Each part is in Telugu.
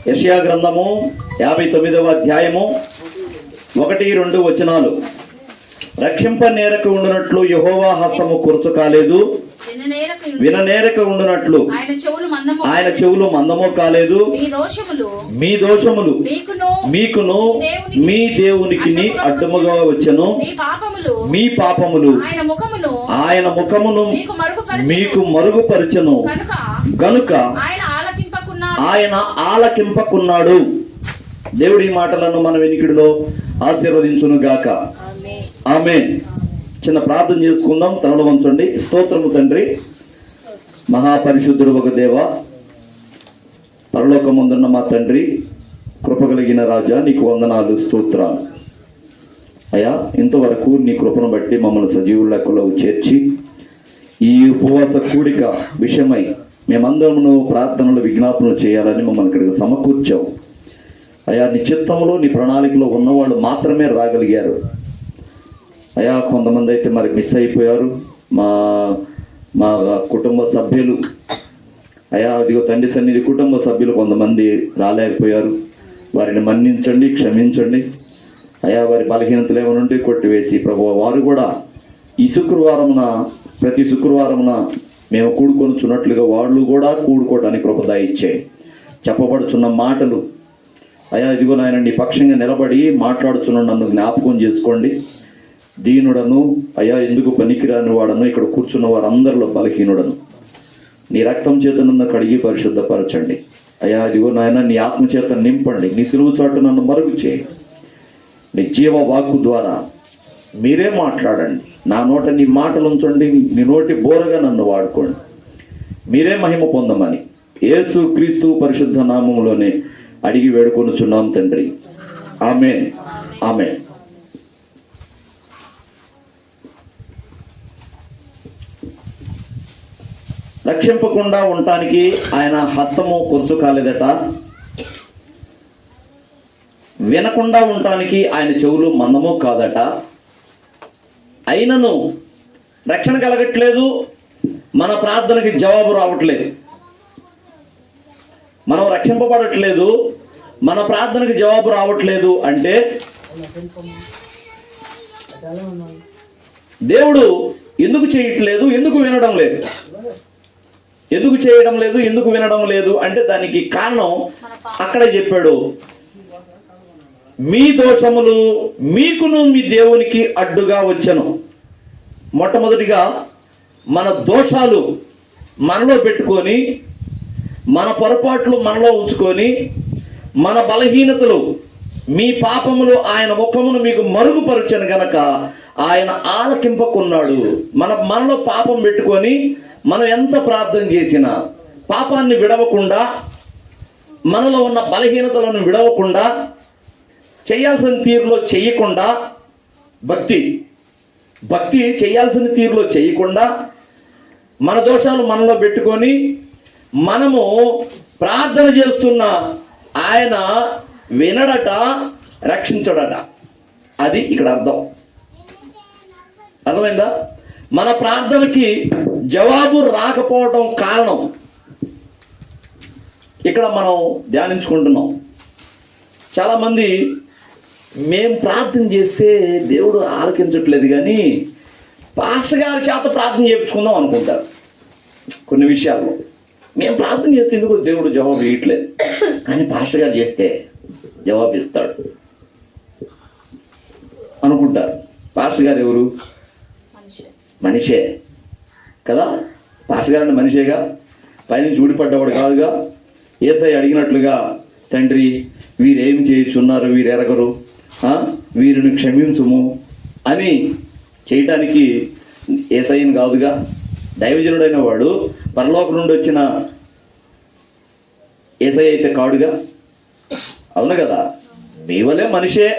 యెషయా గ్రంథము 59వ అధ్యాయము 1-2 వచనాలు. రక్షింప నేరక ఉండునట్లు యెహోవా హస్తము కురుచు కాలేదు, విననేరక ఉండునట్లు ఆయన చెవులు మందము కాలేదు. మీ దోషములు మీకును మీ దేవునికి అడ్డముగా వచ్చెను. మీ పాపములు ఆయన ముఖమును మీకు మరుగుపరచెను గనుక ఆయన ఆలకింపకున్నాడు. దేవుడి మాటలను మన వెనికిడిలో ఆశీర్వదించును గాక. ఆమేన్. చిన్న ప్రార్థన చేసుకుందాం. తలలు వంచండి. స్తోత్రము తండ్రి, మహాపరిశుద్ధుడు ఒక దేవ, పరలోకమందున్న మా తండ్రి, కృపగలిగిన రాజా, నీకు వందనాలు, స్తోత్రాలు అయ్యా. ఇంతవరకు నీ కృపను బట్టి మమ్మల్ని సజీవుల లెక్కలో చేర్చి ఈ ఉపవాస కూడిక విషయమై మేమందరము ప్రార్థనలు విజ్ఞాపనలు చేయాలని మమ్మల్ని ఇక్కడికి సమకూర్చావు అయ్యా. నీ చిత్తంలో నీ ప్రణాళికలో ఉన్నవాళ్ళు మాత్రమే రాగలిగారు అయ్యా. కొంతమంది అయితే మరి మిస్ అయిపోయారు. మా మా కుటుంబ సభ్యులు అయ్యా, అదిగో తండ్రి సన్నిధి కుటుంబ సభ్యులు కొంతమంది రాలేకపోయారు. వారిని మన్నించండి, క్షమించండి అయ్యా. వారి బలహీనతలు ఏమైనా ఉంటే కొట్టివేసి ప్రభువా, వారు కూడా ఈ శుక్రవారమున ప్రతి శుక్రవారమున మేము కూడుకొనుచున్నట్లుగా వాళ్ళు కూడా కూడుకోవడానికి కృప దయచేయి. చెప్పబడుచున్న మాటలు అయ్యా, ఇదిగో నాయన నీ పక్షంగా నిలబడి మాట్లాడుచున్న నన్ను జ్ఞాపకం చేసుకోండి. దీనుడను అయ్యా, ఎందుకు పనికిరాని వాడను, ఇక్కడ కూర్చున్న వారందరిలో బలహీనుడను, నీ రక్తం చేత నన్ను కడిగి పరిశుద్ధపరచండి అయ్యా. ఇదిగో నాయన నీ ఆత్మ చేత నింపండి. నీ సిలువు చాటు నన్ను మరుగు చేయండి. నీ జీవ వాక్కు ద్వారా మీరే మాట్లాడండి. నా నోట నీ మాటలు ఉంచండి. నీ నోటి బోరగా నన్ను వాడుకోండి. మీరే మహిమ పొందమని యేసు క్రీస్తు పరిశుద్ధ నామములోనే అడిగి వేడుకొనుచున్నాం తండ్రి. ఆమేన్, ఆమేన్. రక్షింపకుండా ఉండటానికి ఆయన హస్తము కొంచెం కాలేదట. వినకుండా ఉండటానికి ఆయన చెవులు మందము కాదట. అయినను రక్షణ కలగట్లేదు, మన ప్రార్థనకి జవాబు రావట్లేదు. మనం రక్షింపబడట్లేదు, మన ప్రార్థనకి జవాబు రావట్లేదు అంటే దేవుడు ఎందుకు చేయట్లేదు, ఎందుకు వినడం లేదు, ఎందుకు చేయడం లేదు, ఎందుకు వినడం లేదు అంటే దానికి కారణం అక్కడే చెప్పాడు. మీ దోషములు మీకును మీ దేవునికి అడ్డుగా వచ్చెను. మొట్టమొదటిగా మన దోషాలు మనలో పెట్టుకొని, మన పొరపాట్లు మనలో ఉంచుకొని, మన బలహీనతలు మీ పాపములు ఆయన ముఖమును మీకు మరుగుపరచను గనక ఆయన ఆలకింపకున్నాడు. మనలో పాపం పెట్టుకొని మనం ఎంత ప్రార్థన చేసినా పాపాన్ని విడవకుండా, మనలో ఉన్న బలహీనతలను విడవకుండా, చేయాల్సిన తీరులో చేయకుండా, భక్తి చేయాల్సిన తీరులో చేయకుండా మన దోషాలు మనలో పెట్టుకొని మనము ప్రార్థన చేస్తున్న ఆయన వినడట, రక్షించడట. అది ఇక్కడ అర్థమైందా? మన ప్రార్థనకి జవాబు రాకపోవటం కారణం ఇక్కడ మనం ధ్యానించుకుంటున్నాం. చాలామంది మేము ప్రార్థన చేస్తే దేవుడు ఆలకించట్లేదు కానీ పాస్టర్ గారి చేత ప్రార్థన చేయించుకుందాం అనుకుంటారు. కొన్ని విషయాల్లో మేము ప్రార్థన చేస్తే ఎందుకు దేవుడు జవాబు ఇవ్వట్లేదు, కానీ పాస్టర్ గారు చేస్తే జవాబు ఇస్తాడు అనుకుంటారు. పాస్టర్ గారు ఎవరు? మనిషే కదా. పాస్టర్ గారు అంటే మనిషేగా, పైనుంచి ఊడిపడ్డవాడు కాదుగా. యేసయ్య అడిగినట్లుగా, తండ్రి వీరేమి చేయుచున్నారు, వీరు ఎరగరు, వీరిని క్షమించుము అని చేయటానికి యేసయ్యను కాదుగా. దైవజనుడైన వాడు పరలోకం నుండి వచ్చిన యేసయ్య అయితే కాడుగా. అవును కదా. మీ వలే మనిషే.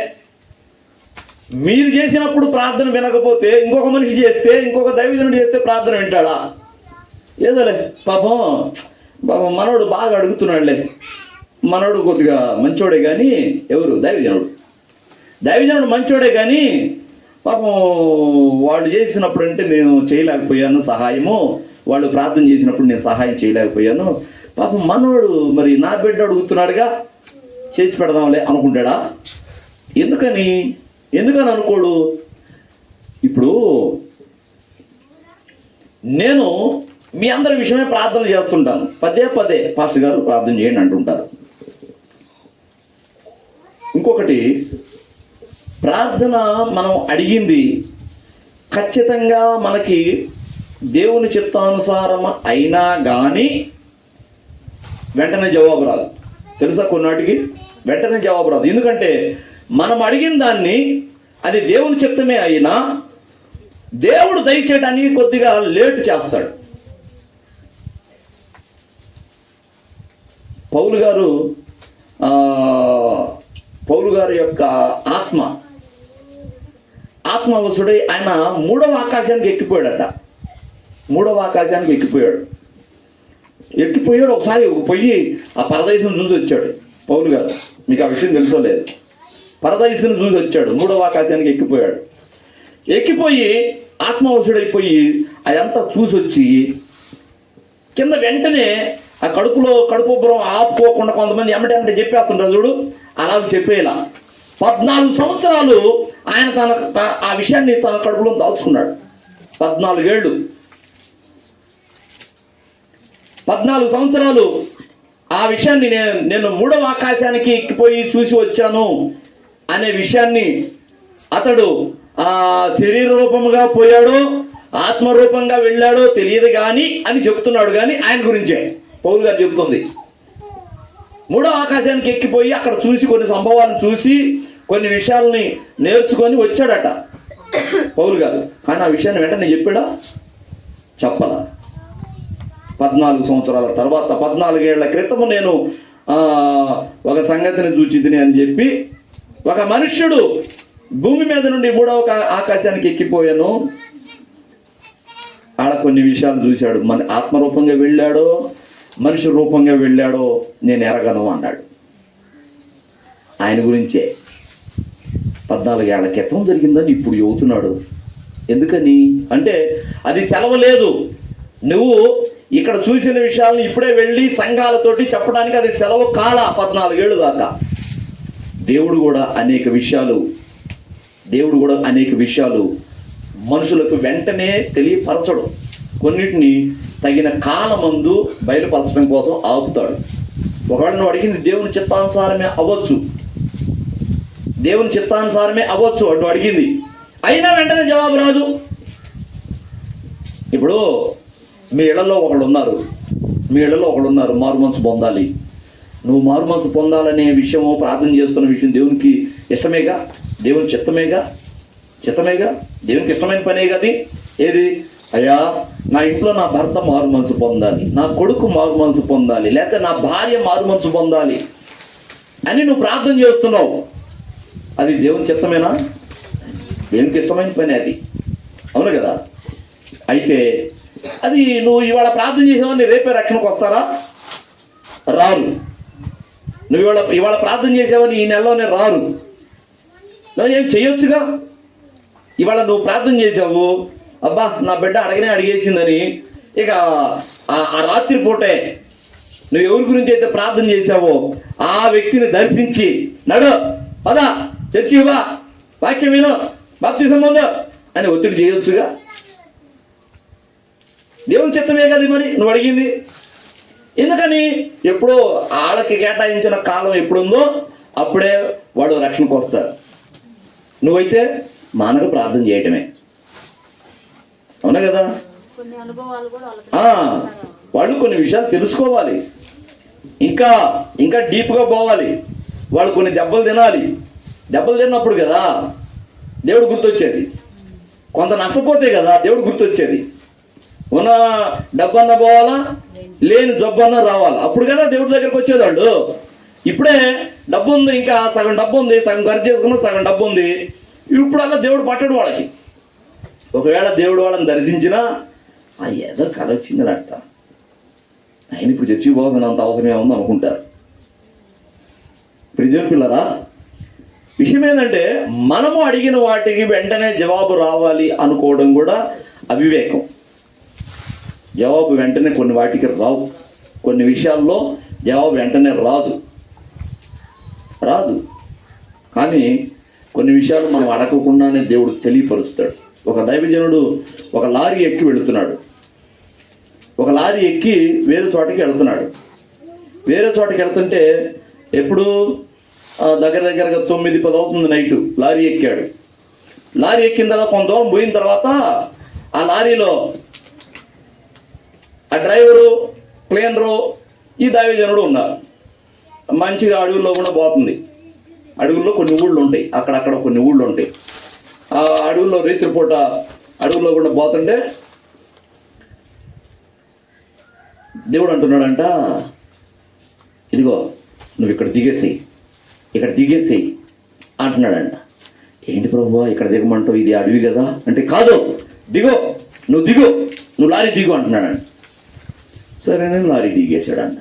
మీరు చేసినప్పుడు ప్రార్థన వినకపోతే ఇంకొక మనిషి చేస్తే, ఇంకొక దైవజనుడు చేస్తే ప్రార్థన వింటాడా? ఏదోలే పాపం మనోడు బాగా అడుగుతున్నాడులే, మనోడు కొద్దిగా మంచోడే కానీ, ఎవరు? దైవజనుడు మంచోడే కానీ పాపం వాళ్ళు చేసినప్పుడు అంటే నేను చేయలేకపోయాను సహాయము, వాళ్ళు ప్రార్థన చేసినప్పుడు నేను సహాయం చేయలేకపోయాను. పాపం మనోడు మరి నా బిడ్డ అడుగుతున్నాడుగా, చేసి పెడదాంలే అనుకుంటాడా? ఎందుకని అనుకోడు? ఇప్పుడు నేను మీ అందరి విషయమే ప్రార్థన చేస్తుంటాను, పదే పాస్టర్ గారు ప్రార్థన చేయండి అంటుంటారు. ఇంకొకటి, ప్రార్థన మనం అడిగింది ఖచ్చితంగా మనకి దేవుని చిత్తానుసారం అయినా కానీ వెంటనే జవాబు రాదు. తెలుసా? కొన్నాటికి వెంటనే జవాబు రాదు. ఎందుకంటే మనం అడిగిన దాన్ని అది దేవుని చిత్తమే అయినా దేవుడు దయచేయడానికి కొద్దిగా లేట్ చేస్తాడు. పౌలు గారు యొక్క ఆత్మవశుడై ఆయన 3వ ఆకాశానికి ఎక్కిపోయాడట. 3వ ఆకాశానికి ఎక్కిపోయాడు. ఒకసారి పోయి ఆ పరదేశం చూసి వచ్చాడు పౌలు గారు. మీకు ఆ విషయం తెలుసో లేదు? పరదేశం చూసి వచ్చాడు, 3వ ఆకాశానికి ఎక్కిపోయి ఆత్మవశుడైపోయి అదంతా చూసి వచ్చి కింద వెంటనే ఆ కడుపుబ్బరం ఆపుకోకుండా కొంతమంది ఎమ్మటే చెప్పేస్తుంటారు చూడు, అలా చెప్పేలా 14 సంవత్సరాలు ఆయన ఆ విషయాన్ని తన కడుపులో దాచుకున్నాడు. 14 సంవత్సరాలు ఆ విషయాన్ని నేను 3వ ఆకాశానికి ఎక్కిపోయి చూసి వచ్చాను అనే విషయాన్ని అతడు శరీర రూపంగా పోయాడో ఆత్మరూపంగా వెళ్ళాడో తెలియదు కానీ అని చెప్తున్నాడు. కానీ ఆయన గురించే పౌలు గారు చెబుతుంది. 3వ ఆకాశానికి ఎక్కిపోయి అక్కడ చూసి కొన్ని సంభవాలను చూసి కొన్ని విషయాలని నేర్చుకొని వచ్చాడట పౌలు గారు. కానీ ఆ విషయాన్ని వెంటనే చెప్పాడా? చెప్పలా. 14 సంవత్సరాల తర్వాత 14 ఏళ్ల క్రితము నేను ఒక సంగతిని చూచితిని అని చెప్పి, ఒక మనుష్యుడు భూమి మీద నుండి 3వ ఆకాశానికి ఎక్కిపోయాను, ఆడ కొన్ని విషయాలు చూశాడు. మన ఆత్మరూపంగా వెళ్ళాడో మనిషి రూపంగా వెళ్ళాడో నేను ఎరగను అన్నాడు. ఆయన గురించే 14 ఏళ్ల క్రితం జరిగిందని ఇప్పుడు చెబుతున్నాడు. ఎందుకని అంటే అది సెలవు లేదు. నువ్వు ఇక్కడ చూసిన విషయాలను ఇప్పుడే వెళ్ళి సంఘాలతోటి చెప్పడానికి అది సెలవు కాల 14 ఏళ్ళు దాకా. దేవుడు కూడా అనేక విషయాలు మనుషులకు వెంటనే తెలియపరచడు. కొన్నిటిని తగిన కాలమందు బయలుపరచడం కోసం ఆపుతాడు. ఒకవేళ నువ్వు అడిగింది దేవుని చిత్తానుసారమే అవ్వచ్చు అటు అడిగింది, అయినా వెంటనే జవాబు రాదు. ఇప్పుడు మీ ఇళ్లలో ఒకళ్ళు ఉన్నారు, మారు మనసు పొందాలి. నువ్వు మారు మనసు పొందాలనే విషయము, ప్రార్థన చేస్తున్న విషయం దేవునికి ఇష్టమేగా, దేవుని చిత్తమేగా, దేవునికి ఇష్టమైన పనే కది. ఏది? అయ్యా, నా ఇంట్లో నా భర్త మారు మనసు పొందాలి, నా కొడుకు మారు మనసు పొందాలి, లేకపోతే నా భార్య మారు మనసు పొందాలి అని నువ్వు ప్రార్థన చేస్తున్నావు. అది దేవుని చిత్తమేనా? దేవునికి ఇష్టమైన పని అది, అవును కదా? అయితే అది నువ్వు ఇవాళ ప్రార్థన చేసావని రేపే రక్షణకు వస్తారా? రారు. నువ్వు ఇవాళ ప్రార్థన చేసావని ఈ నెలలోనే రారు. నువ్వు ఏం చేయొచ్చుగా. ఇవాళ నువ్వు ప్రార్థన చేసావు, అబ్బా నా బిడ్డ అడిగేసిందని, ఇక ఆ రాత్రి పూటే నువ్వు ఎవరి గురించి అయితే ప్రార్థన చేసావో ఆ వ్యక్తిని దర్శించి పదా చర్చి ఇవ్వా, వాక్యం విను, బాప్తిసం పొందు అని ఒత్తిడి చేయొచ్చుగా. దేవుని చిత్తమే కదా మరి నువ్వు అడిగింది. ఎందుకని? ఎప్పుడో వాళ్ళకి కేటాయించిన కాలం ఎప్పుడుందో అప్పుడే వాడు రక్షణకు వస్తారు. నువ్వైతే మానక ప్రార్థన చేయటమే, అవునా కదా? వాళ్ళు కొన్ని విషయాలు తెలుసుకోవాలి, ఇంకా డీప్గా పోవాలి. వాళ్ళు కొన్ని దెబ్బలు తిన్నప్పుడు కదా దేవుడు గుర్తొచ్చేది. కొంత నష్టపోతే కదా దేవుడు గుర్తొచ్చేది. ఉన్న డబ్బన్నా పోవాలా, లేని జబ్బన్నా రావాలా, అప్పుడు కదా దేవుడి దగ్గరికి వచ్చేది వాళ్ళు. ఇప్పుడే డబ్బు ఉంది, ఇంకా సగం డబ్బు ఉంది, సగం ఖర్చు చేసుకున్నా సగం డబ్బు ఉంది. ఇప్పుడు అలా దేవుడు పట్టడు వాళ్ళకి. ఒకవేళ దేవుడు వాళ్ళని దర్శించినా ఏదో కళ వచ్చిందని అంట, ఆయన ఇప్పుడు చర్చికి పోతుంది, అంత అవసరమే ఉంది అనుకుంటారు. ప్రియమైన పిల్లరా, విషయం ఏంటంటే మనము అడిగిన వాటికి వెంటనే జవాబు రావాలి అనుకోవడం కూడా అవివేకం. జవాబు వెంటనే కొన్ని వాటికి రావు, కొన్ని విషయాల్లో జవాబు వెంటనే రాదు. రాదు. కానీ కొన్ని విషయాలు మనం అడగకుండానే దేవుడు తెలియపరుస్తాడు. ఒక దైవజనుడు ఒక లారీ ఎక్కి వెళుతున్నాడు. ఒక లారీ ఎక్కి వేరే చోటకి వెళ్తున్నాడు. వేరే చోటకి వెళ్తుంటే ఎప్పుడు దగ్గరగా 9-10 అవుతుంది నైటు. లారీ ఎక్కాడు. లారీ ఎక్కిన తర్వాత కొంత దూరం పోయిన తర్వాత ఆ లారీలో ఆ డ్రైవరు, క్లీనరు, ఈ దైవజనుడు ఉన్నారు. మంచిగా అడవుల్లో కూడా పోతుంది. అడవుల్లో కొన్ని ఊళ్ళు ఉంటాయి, అక్కడక్కడ కొన్ని ఊళ్ళు ఉంటాయి. ఆ అడవుల్లో రేత్రిపూట అడవుల్లో కూడా పోతుంటే దేవుడు అంటున్నాడంట, ఇదిగో నువ్వు ఇక్కడ దిగేసేయి అంటున్నాడంట. ఏంటి ప్రభువా ఇక్కడ దిగమంటావు, ఇది అడవి కదా అంటే, కాదు నువ్వు లారీ దిగు అంటున్నాడంట. సరే నేను లారీ దిగేశాడంట.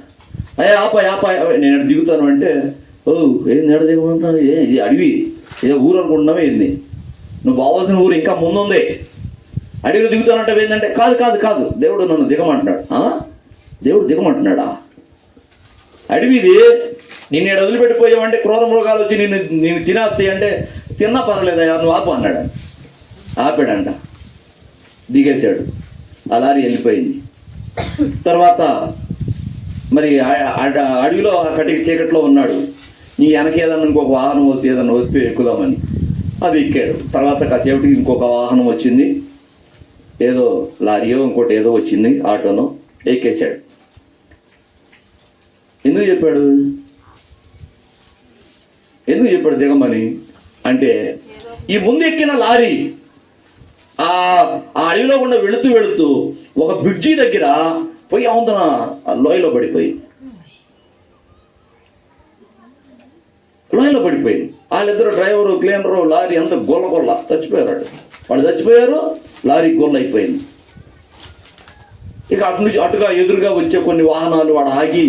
ఆపా నేను దిగుతాను అంటే, ఓ ఏం ఎడ దిగమంటున్నావు, ఇది అడవి, ఏదో ఊరు అనుకుంటున్నావే, ఏంది నువ్వు పోవాల్సిన ఊరు ఇంకా ముందుంది, అడవిలో దిగుతానంటే ఏంటంటే, కాదు దేవుడు నన్ను దిగమంటున్నాడు. దేవుడు దిగమంటున్నాడా? అడవిది, నిన్ను ఇక్కడ వదిలిపెట్టిపోయావంటే క్రూర మృగాలు వచ్చి నిన్ను తినేస్తాయి అంటే, తిన్నా పర్వాలేదయ్యా నువ్వు ఆపు అన్నాడు. ఆపాడంట, దిగేశాడు. ఆ లారీ వెళ్ళిపోయింది. తర్వాత మరి అడవిలో కటికి చీకట్లో ఉన్నాడు. నీ వెనక ఏదన్నా ఇంకొక వాహనం వస్తే ఎక్కుదామని అది ఎక్కాడు. తర్వాత కాసేపటికి ఇంకొక వాహనం వచ్చింది, ఏదో లారీయో ఇంకోటి ఏదో వచ్చింది, ఆటోనో, ఎక్కేశాడు. ఎందుకు చెప్పాడు దిగమని అంటే, ఈ ముందు ఎక్కిన లారీ ఆ అడవిలో గుండా వెళుతూ ఒక బ్రిడ్జి దగ్గర పోయి అవుతున్న లోయలో పడిపోయింది. వాళ్ళిద్దరు డ్రైవరు, క్లీనరు, లారీ అంతా గొల్ల చచ్చిపోయారు. వాళ్ళు చచ్చిపోయారు, లారీ గొల్ల అయిపోయింది. ఇక అటుగా ఎదురుగా వచ్చే కొన్ని వాహనాలు వాడు ఆగి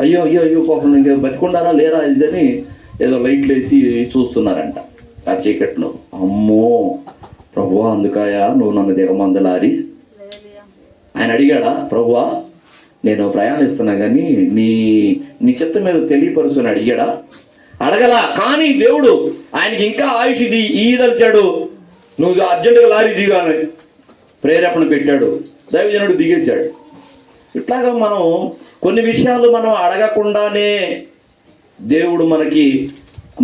అయ్యో పాపం ఇంకా బతికుండారా లేరా ఇదని ఏదో లైట్లు వేసి చూస్తున్నారంట ఆ చీకట్లో. అమ్మో ప్రభువా అందుకాయా నువ్వు నన్ను దిగమంది లారీ. ఆయన అడిగాడా, ప్రభువా నేను ప్రయాణిస్తున్నా కానీ నీ చిత్తం మీద తెలియపరుచుని అడిగాడా? అడగలా. కానీ దేవుడు ఆయనకి ఇంకా ఆయుష్ ఈదలిచాడు. నువ్వు అర్జెంటుగా లారీ దిగాని ప్రేరేపణ పెట్టాడు. దైవజనుడు దిగేశాడు. ఇట్లాగా మనం కొన్ని విషయాలు మనం అడగకుండానే దేవుడు మనకి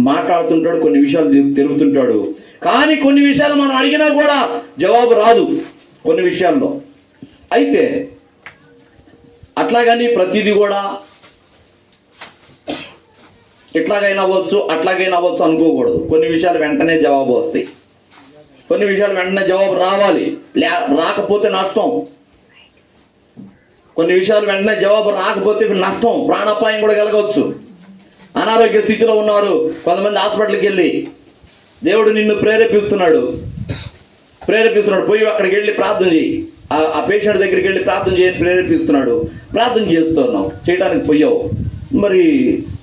మాట్లాడుతుంటాడు, కొన్ని విషయాలు తెలుపుతుంటాడు. కానీ కొన్ని విషయాలు మనం అడిగినా కూడా జవాబు రాదు కొన్ని విషయాల్లో. అయితే అట్లాగని ప్రతిదీ కూడా ఇట్లాగైనా అవ్వచ్చు అట్లాగైనా అవ్వచ్చు అనుకోకూడదు. కొన్ని విషయాలు వెంటనే జవాబు వస్తాయి, కొన్ని విషయాలు వెంటనే జవాబు రావాలి, రాకపోతే నష్టం. కొన్ని విషయాలు వెంటనే జవాబు రాకపోతే నష్టం, ప్రాణాపాయం కూడా కలగవచ్చు. అనారోగ్య స్థితిలో ఉన్నారు కొంతమంది, హాస్పిటల్కి వెళ్ళి దేవుడు నిన్ను ప్రేరేపిస్తున్నాడు, పోయి అక్కడికి వెళ్ళి ప్రార్థన చేయి, ఆ పేషెంట్ దగ్గరికి వెళ్ళి ప్రార్థన చేయని ప్రేరేపిస్తున్నాడు. ప్రార్థన చేస్తున్నావు, చేయడానికి పోయావు. మరి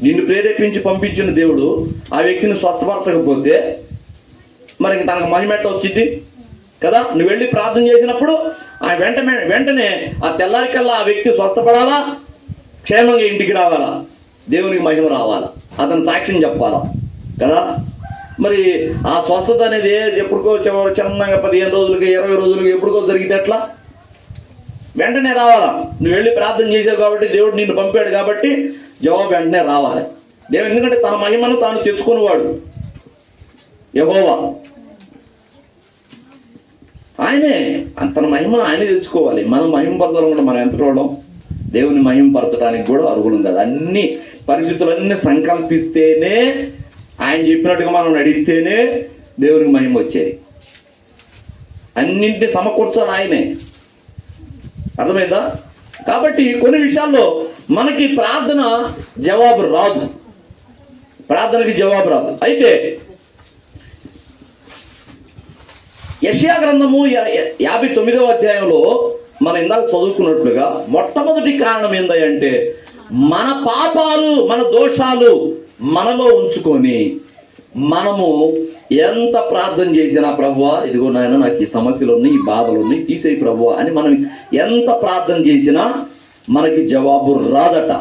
నిన్ను ప్రేరేపించి పంపించిన దేవుడు ఆ వ్యక్తిని స్వస్థపరచకపోతే మరి తనకు మహిమెట్ట వచ్చింది కదా. నువ్వు వెళ్ళి ప్రార్థన చేసినప్పుడు ఆ వెంటనే ఆ తెల్లారికల్లా ఆ వ్యక్తి స్వస్థపడాలా, క్షేమంగా ఇంటికి రావాలా, దేవునికి మహిమ రావాలా, అతను సాక్ష్యం చెప్పాలా కదా. మరి ఆ స్వస్థత అనేది ఎప్పుడుకో చిన్నగా 15 రోజులకి 20 రోజులకి ఎప్పుడుకో జరిగితే ఎట్లా? వెంటనే రావాలా. నువ్వు వెళ్ళి ప్రార్థన చేసావు కాబట్టి, దేవుడు నిన్ను పంపాడు కాబట్టి జవాబు వెంటనే రావాలి. దేవుడు ఎందుకంటే తన మహిమను తాను తెచ్చుకునేవాడు యెహోవా. ఆయనే తన మహిమను ఆయనే తెచ్చుకోవాలి. మనం మహిమ పరచడం కూడా మనం ఎంత చూడడం, దేవుని మహిమ పరచడానికి కూడా అర్హులం కదా. అన్ని పరిస్థితులన్నీ సంకల్పిస్తేనే, ఆయన చెప్పినట్టుగా మనం నడిస్తేనే దేవునికి మహిమ వచ్చేది. అన్నింటినీ సమకూర్చాలి ఆయనే. అర్థమైందా? కాబట్టి కొన్ని విషయాల్లో మనకి ప్రార్థనకి జవాబు రాదు. అయితే యెషయా గ్రంథము 59వ అధ్యాయంలో మనం ఇందాక చదువుకున్నట్లుగా మొట్టమొదటి కారణం ఏందంటే, మన పాపాలు మన దోషాలు మనలో ఉంచుకొని మనము ఎంత ప్రార్థన చేసినా ప్రభువా ఇదిగో నాయన నాకు ఈ సమస్యలు ఉన్నాయి, ఈ బాధలు ఉన్నాయి, తీసేయి ప్రభువా అని మనం ఎంత ప్రార్థన చేసినా మనకి జవాబు రాదట.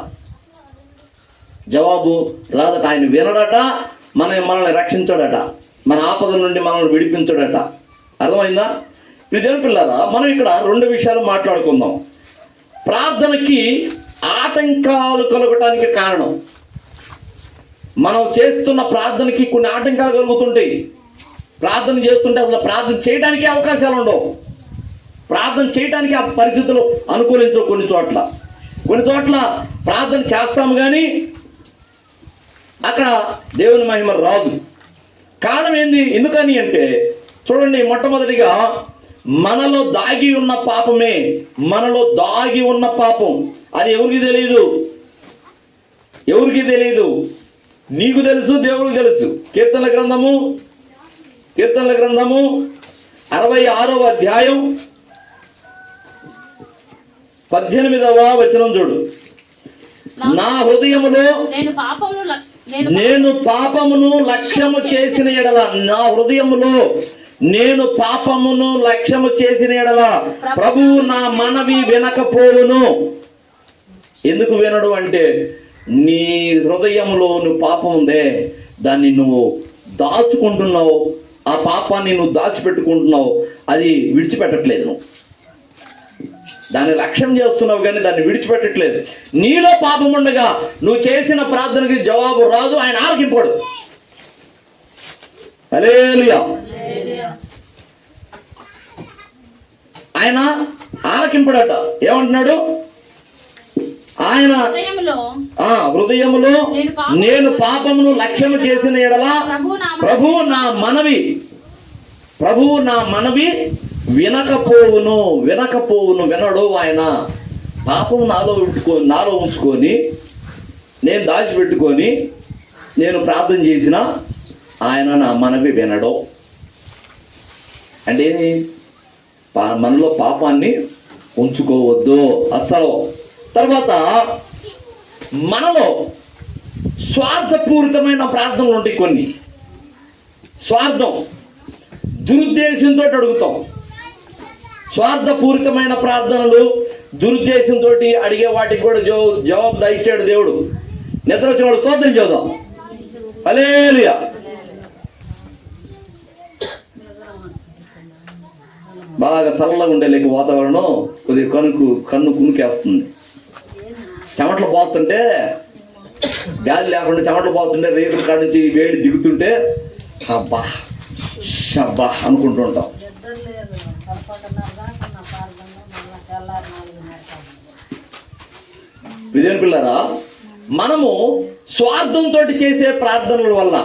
జవాబు రాదట. ఆయన వినడట, మనల్ని రక్షించడట, మన ఆపదల నుండి మనల్ని విడిపించడట. అర్థమైందా? దేవుని పిల్లారా, మనం ఇక్కడ 2 విషయాలు మాట్లాడుకుందాం. ప్రార్థనకి ఆటంకాలు కలగటానికి కారణం, మనం చేస్తున్న ప్రార్థనకి కొన్ని ఆటంకాలు కలుగుతుంటాయి. ప్రార్థన చేస్తుంటే అసలు ప్రార్థన చేయడానికి అవకాశాలు ఉండవు. ప్రార్థన చేయడానికి ఆ పరిస్థితులు అనుకూలించవు. కొన్ని చోట్ల ప్రార్థన చేస్తాము కానీ అక్కడ దేవుని మహిమ రాదు. కారణం ఏంది? ఎందుకని అంటే చూడండి, మొట్టమొదటిగా మనలో దాగి ఉన్న పాపమే. మనలో దాగి ఉన్న పాపం అది ఎవరికి తెలియదు. నీకు తెలుసు, దేవుడికి తెలుసు. కీర్తనల గ్రంథము 66వ అధ్యాయం 18వ వచనం చూడు. నా హృదయములో నేను పాపమును లక్ష్యము చేసిన ఎడల, నా హృదయములో నేను పాపమును లక్ష్యము చేసిన ఎడల ప్రభువు నా మనవి వినకపోవును. ఎందుకు వినడు అంటే, నీ హృదయంలో నువ్వు పాపం ఉందే, దాన్ని నువ్వు దాచుకుంటున్నావు. ఆ పాపాన్ని నువ్వు దాచిపెట్టుకుంటున్నావు, అది విడిచిపెట్టట్లేదు. నువ్వు దాన్ని లక్ష్యం చేస్తున్నావు కానీ దాన్ని విడిచిపెట్టట్లేదు. నీలో పాపం ఉండగా నువ్వు చేసిన ప్రార్థనకి జవాబు రాదు, ఆయన ఆలకింపడు. హల్లెలూయా. ఆయన ఆలకింపడట. ఏమంటున్నాడు? ఆయన హృదయములో నేను పాపమును లక్ష్యము చేసిన ఎడల ప్రభువు నా మనవి వినకపోవును. వినడు. ఆయన పాపం నాలో ఉంచుకొని, నేను దాచిపెట్టుకొని నేను ప్రార్థన చేసిన ఆయన నా మనవి వినడు. అంటే మనలో పాపాన్ని ఉంచుకోవద్దు అస్సలు. తర్వాత మనలో స్వార్థపూరితమైన ప్రార్థనలు ఉంటాయి. కొన్ని స్వార్థం, దురుద్దేశంతో అడుగుతాం. స్వార్థపూరితమైన ప్రార్థనలు దురుద్దేశంతో అడిగే వాటికి కూడా జవాబు దయచేడు దేవుడు. నిద్ర వచ్చిన వాడు స్తోత్రం చేద్దాం. హల్లెలూయా. బాగా చల్లగా ఉండే లేక వాతావరణం కొద్దిగా కన్ను కునుకేస్తుంది. చెమటలు పోతుంటే, గాలి లేకుండా చెమటలు పోతుంటే, రేకుల కాడ నుంచి వేడి దిగుతుంటే అబ్బా షబ్బా అనుకుంటూ ఉంటాం. విజయన్ పిల్లరా, మనము స్వార్థంతో చేసే ప్రార్థనల వల్ల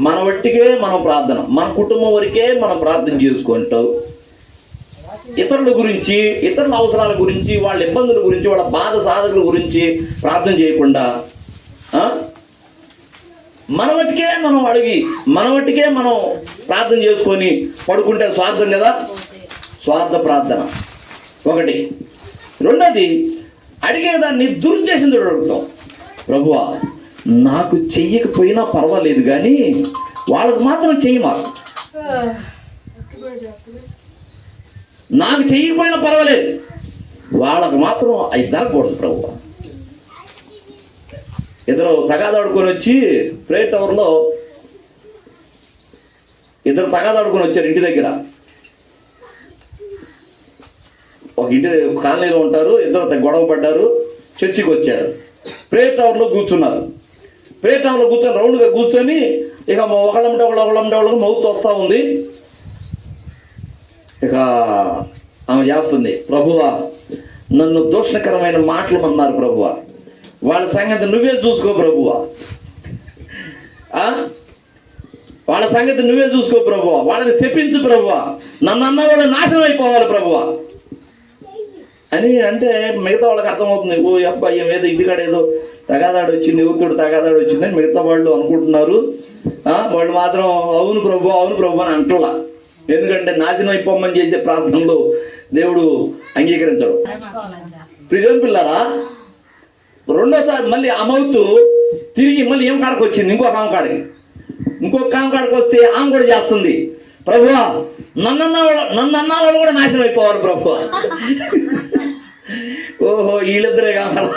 మన వట్టికే మనం ప్రార్థన, మన కుటుంబం వరకే మనం ప్రార్థన చేసుకుంటాం. ఇతరుల గురించి, ఇతరుల అవసరాల గురించి, వాళ్ళ ఇబ్బందుల గురించి, వాళ్ళ బాధ సాధకుల గురించి ప్రార్థన చేయకుండా మన వట్టికే మనం అడిగి, మన వట్టికే మనం ప్రార్థన చేసుకొని పడుకుంటే స్వార్థం కదా. స్వార్థ ప్రార్థన ఒకటి. రెండోది, అడిగేదాన్ని దురుద్దేశంతో అడుగుతాం. ప్రభువా, నాకు చెయ్యకపోయినా పర్వాలేదు కానీ వాళ్ళకు మాత్రం చెయ్యమాకు. నాకు చెయ్యకపోయినా పర్వాలేదు, వాళ్ళకు మాత్రం అవి జరగకూడదు ప్రభువా. ఇద్దరు తగాదాడుకొని వచ్చి ప్రేయర్ టవర్లో తగాదాడుకొని వచ్చారు. ఇంటి దగ్గర ఒక ఇంటి కాలనీలో ఉంటారు. ఇద్దరు గొడవ పడ్డారు, చర్చికి వచ్చారు. ప్రేయర్ టవర్లో కూర్చున్నారు. ప్రేయర్ టవర్లో కూర్చొని రౌండ్గా కూర్చొని ఇక ఒకళ్ళంటే ఒకళ్ళకి మౌత్ వస్తూ ఉంది. ఇక ఆమె చేస్తుంది, ప్రభువా నన్ను దూషణకరమైన మాటలు అన్నారు ప్రభువా, వాళ్ళ సంగతి నువ్వే చూసుకో ప్రభువా, వాళ్ళ సంగతి నువ్వే చూసుకో ప్రభువా, వాళ్ళని శపించు ప్రభువా, నన్ను అన్న వాళ్ళు నాశనం అయిపోవాలి ప్రభువా అని అంటే మిగతా వాళ్ళకి అర్థమవుతుంది. ఓ అబ్బాయి ఏదో ఇంటికాడ ఏదో తగాదాడు వచ్చింది, ఎవరితోడు తగాదాడు వచ్చిందని మిగతా వాళ్ళు అనుకుంటున్నారు. వాళ్ళు మాత్రం అవును ప్రభు అని అంటలా. ఎందుకంటే నాశనం అయిపోమని చేసే ప్రార్థనలు దేవుడు అంగీకరించడు. ప్రియమైన పిల్లరా, రెండోసారి మళ్ళీ ఆ మౌతు తిరిగి మళ్ళీ ఏం కాడకు వచ్చింది, ఇంకొక ఆమె కాడికి వస్తే ఆమె కూడా చేస్తుంది, ప్రభువా నన్ను అన్న వాళ్ళు కూడా నాశనం అయిపోవాలి ప్రభువా. ఓహో వీళ్ళిద్దరే కావాలా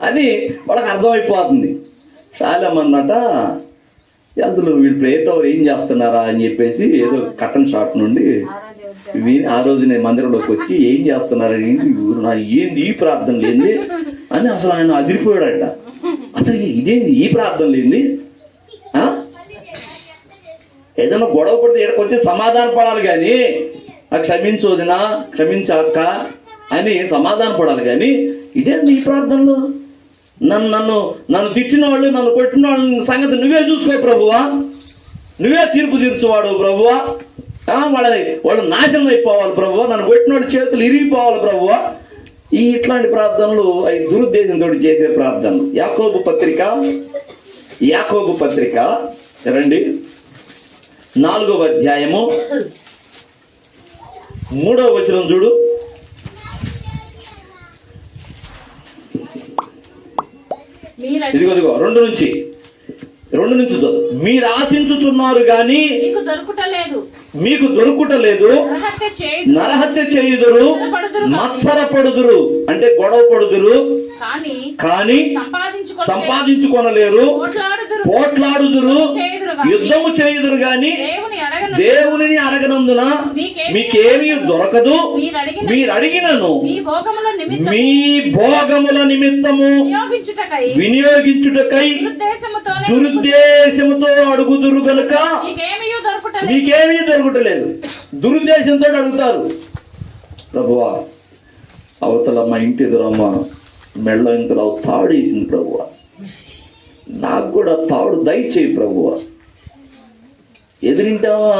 అని వాళ్ళకి అర్థమైపోతుంది. చాలామన్నట అసలు వీళ్ళు ప్రేయర్ టవర్ ఏం చేస్తున్నారా అని చెప్పేసి ఏదో కట్టన్ షాట్ నుండి ఆ రోజు నేను మందిరంలోకి వచ్చి ఏం చేస్తున్నారని, ఏంది ఈ ప్రార్థన లేని అని అసలు ఆయన అదిరిపోయాడట. అసలు ఇదేంది ఈ ప్రార్థన లేని, ఏదైనా గొడవ పడితే ఇక్కడికి వచ్చి సమాధాన పడాలి కానీ క్షమించు వదినా, క్షమించక్క అని సమాధాన పడాలి కానీ ఇదేంది ఈ ప్రార్థనలో నన్ను తిట్టిన వాళ్ళు, నన్ను కొట్టిన వాళ్ళ సంగతి నువ్వే చూసుకో ప్రభువా, నువ్వే తీర్పు తీర్చువాడు ప్రభువా, వాళ్ళు నాశనం అయిపోవాలి ప్రభువా, నన్ను కొట్టిన వాళ్ళ చేతులు ఇరిగిపోవాలి ప్రభువా. ఇట్లాంటి ప్రార్థనలు అవి దురుద్దేశంతో చేసే ప్రార్థనలు. యాకోబు పత్రిక రండి 4వ అధ్యాయము 3వ వచనం చూడు. ఇదిగో 2 నుంచి చదువు. మీరు ఆశించుతున్నారు కానీ మీకు దొరుకుటలేదు, నరహత్య చేయుదురు, మత్సరపడుదురు అంటే గొడవ పడుదురు కానీ సంపాదించుకొనలేరు, పోట్లాడుదురు, యుద్ధము చేయుదురు గాని దేవునిని అడగనందున మీకేమీ దొరకదు. మీరు అడిగినను మీ భోగముల నిమిత్తము వినియోగించుటకై దురుద్దేశముతో అడుగుదురు గనుక మీకేమీ దొరకటలేదు. దురుద్దేశంతో అడుగుతారు. ప్రభువా అవతల మా ఇంటి ఎదురమ్మ మెళ్ళ ఇంతలో తాడు వేసింది ప్రభువా, నాకు కూడా తాడు దయచేయి ప్రభువా. ఎదురింటావా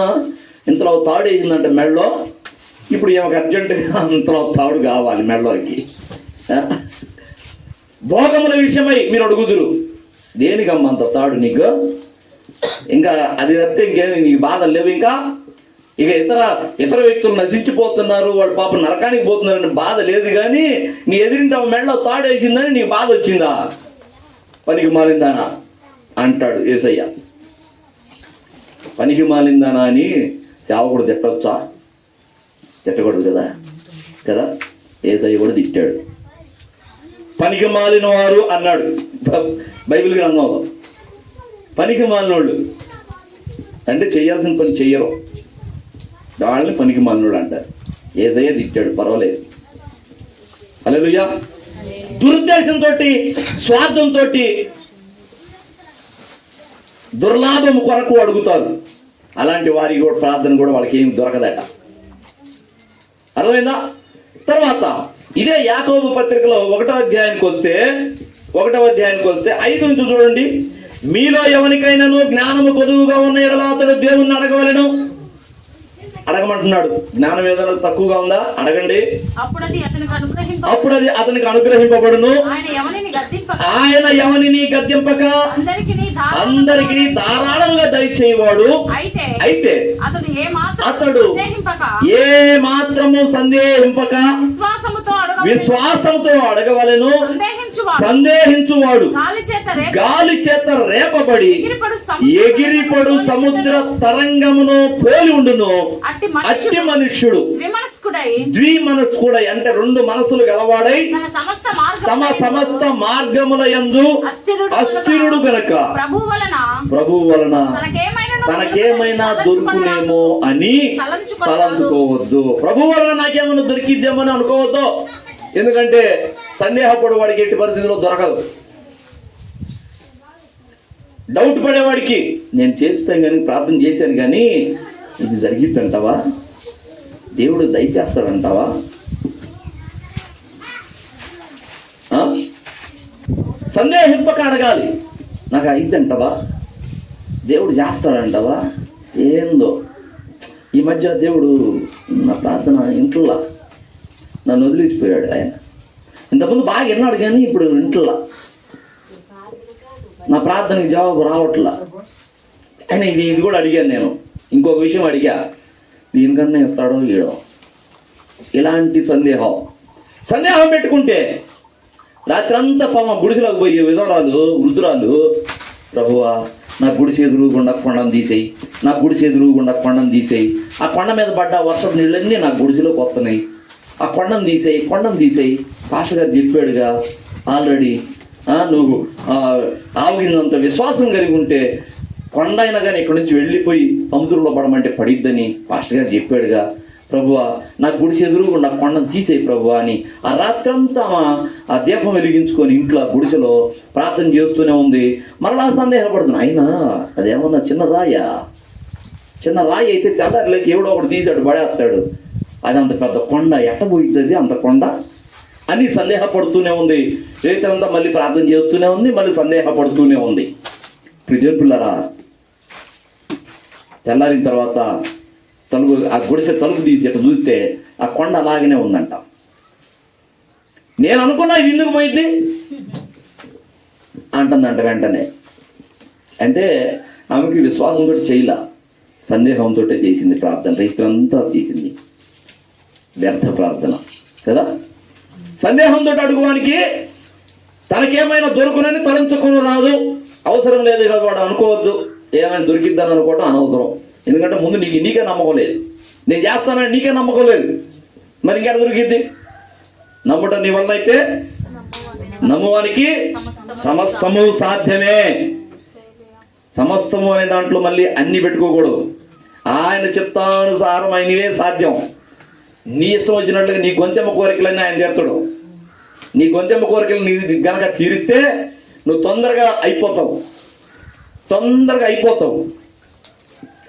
ఇంతలో తాడు వేసిందంటే మెళ్ళో, ఇప్పుడు ఏమొక అర్జెంటుగా ఇంతలో తాడు కావాలి మెళ్ళోకి. భోగముల విషయమై మీరు అడుగుదురు. దేనికమ్మా అంత తాడు నీకు? ఇంకా అది తప్పితే ఇంకేమి నీకు బాధలు లేవు? ఇంకా ఇక ఇతర వ్యక్తులు నశించిపోతున్నారు, వాళ్ళు పాపం నరకానికి పోతున్నారని బాధ లేదు. కానీ నీ ఎదురింటి మెళ్ళలో తాడు వేసిందని నీకు బాధ వచ్చిందా? పనికి మాలిందానా అంటాడు యేసయ్య. పనికి మాలిందానా అని సేవకుడు తిట్టవచ్చా? తిట్టకూడదు కదా. యేసయ్య కూడా తిట్టాడు. పనికి మాలిన వారు అన్నాడు బైబిల్ గ్రంథంలో. పనికి మాలినోళ్ళు అంటే చేయాల్సిన పని చెయ్యరు, వాళ్ళని పనికి మాలినోడు అంటారు. యేసయ్య తిట్టాడు, పర్వాలేదు. హల్లెలూయా. దురుద్దేశంతో, స్వార్థంతో, దుర్లాభం కొరకు అడుగుతారు. అలాంటి వారి కూడా ప్రార్థన కూడా వాళ్ళకి ఏమి దొరకదట. అర్థమైందా? తర్వాత ఇదే యాకోబు పత్రికలో 1వ అధ్యాయానికి వస్తే 5 నుంచి చూడండి. మీలో ఎవరికైనాను జ్ఞానము కొదువుగా ఉన్న ఎడల అతడు దేవుణ్ణి అడగవలెను. అడగమంటున్నాడు. జ్ఞానం ఏదైనా తక్కువగా ఉందా? అడగండి, అప్పుడు అది అతనికి అనుగ్రహింపబడును. ఆయన ఎవరిని గద్దింపక అందరికీ ధారాళంగా దయచేయవాడు. అయితే అతడు ఏ మాత్రము సందేహింపక విశ్వాసంతో అడగవలెను. సందేహించువాడు గాలి చేత రేపబడి ఎగిరిపడు సముద్ర తరంగమును పోలి ఉండును. అట్టి మనుష్యుడు ద్విమనస్కుడై అంటే 2 మనసులు గలవాడై తమ సమస్త మార్గముల యందు అస్థిరుడు గనక ప్రభువు వలన తనకేమైనా దొరుకునేమో అని తలంచుకోవద్దు. ప్రభు వలన నాకేమైనా దొరికిద్దేమో అని అనుకోవద్దు. ఎందుకంటే సందేహపడు వాడికి ఎట్టి పరిస్థితిలో దొరకదు. డౌట్ పడేవాడికి నేను చేస్తాను కానీ, ప్రార్థన చేశాను కానీ ఇది జరిగిద్దంటావా? దేవుడు దయచేస్తాడంటావా? సందేహింపక అడగాలి. నాకు అయిద్దంటావా? దేవుడు చేస్తాడంటావా? ఏందో ఈ మధ్య దేవుడు నా ప్రార్థన ఇంట్లో నన్ను వదిలిపోయాడు. ఆయన ఇంతకుముందు బాగా విన్నాడు కానీ ఇప్పుడు ఇంట్లో నా ప్రార్థనకి జవాబు రావట్లా. ఆయన ఇది కూడా అడిగాను నేను. ఇంకొక విషయం అడిగా, దీనికన్నా ఇస్తాడో ఈడో. ఇలాంటి సందేహం పెట్టుకుంటే రాత్రంతా పాపం గుడిసెలోకి పోయి వృద్ధురాలు ప్రభువా నా గుడిసె ఎదురుగుండా కొండను తీసేయి, నా గుడిసె ఎదురుగుండా కొండను తీసేయి, ఆ కొండ మీద పడ్డ వర్షపు నీళ్ళన్నీ నా గుడిసెలోకి వస్తున్నాయి ఆ కొండను తీసేయి పాస్టర్ గారు చెప్పాడుగా ఆల్రెడీ. నువ్వు ఆవగినంత విశ్వాసం కలిగి ఉంటే కొండ అయినా కానీ ఇక్కడి నుంచి వెళ్ళిపోయి సముద్రంలో పడమంటే పడిద్దని పాస్టర్ గారు చెప్పాడుగా. ప్రభువా నా గుడిసె ఎదురుగుండా కొండను తీసేయి ప్రభువా అని ఆ రాత్రంతా ఆ దీపం వెలిగించుకొని ఇంట్లో గుడిసెలో ప్రార్థన చేస్తూనే ఉంది. మరలా సందేహపడుతున్నా, అయినా అదేమన్నా చిన్న రాయి అయితే తెల్లారిలేక ఎవడో ఒకటి తీసాడు పడేస్తాడు, అది అంత పెద్ద కొండ ఎట్టబోయిద్ది అంత కొండ అని సందేహపడుతూనే ఉంది. రైతులంతా మళ్ళీ ప్రార్థన చేస్తూనే ఉంది, మళ్ళీ సందేహపడుతూనే ఉంది. పిల్లరా తెల్లారిన తర్వాత ఆ గుడిసె తలుపు తీసి అటు చూస్తే ఆ కొండ అలాగనే ఉందంట. నేను అనుకున్నా ఇది ఎందుకు పోయింది అంటుందంట వెంటనే. అంటే ఆమెకి విశ్వాసంతో చేయలా, సందేహంతో చేసింది ప్రార్థన. రైతులంతా చేసింది వ్యర్థ ప్రార్థన కదా. సందేహంతో అడుగువానికి తనకేమైనా దొరుకునని తలంచుకొని రాదు. అవసరం లేదు ఇక వాడు అనుకోవద్దు, ఏమైనా దొరికిద్దని అనుకోవటం అనవసరం. ఎందుకంటే ముందు నీకే నమ్మకం లేదు, నేను చేస్తానని నీకే నమ్మకం లేదు, మరి ఇంకెక్కడ దొరికిద్ది? నమ్ముట నీ వల్ల అయితే నమ్మువానికి సమస్తము సాధ్యమే. సమస్తము అనే దాంట్లో మళ్ళీ అన్ని పెట్టుకోకూడదు. ఆయన చిత్తానుసారమైనవే సాధ్యం. నీ ఇష్టం వచ్చినట్లుగా నీ గొంతెమ్మ కోరికలన్నీ ఆయన తీర్చడు. నీ గొంతెమ్మ కోరికలు నీ గనక తీరిస్తే నువ్వు తొందరగా అయిపోతావు.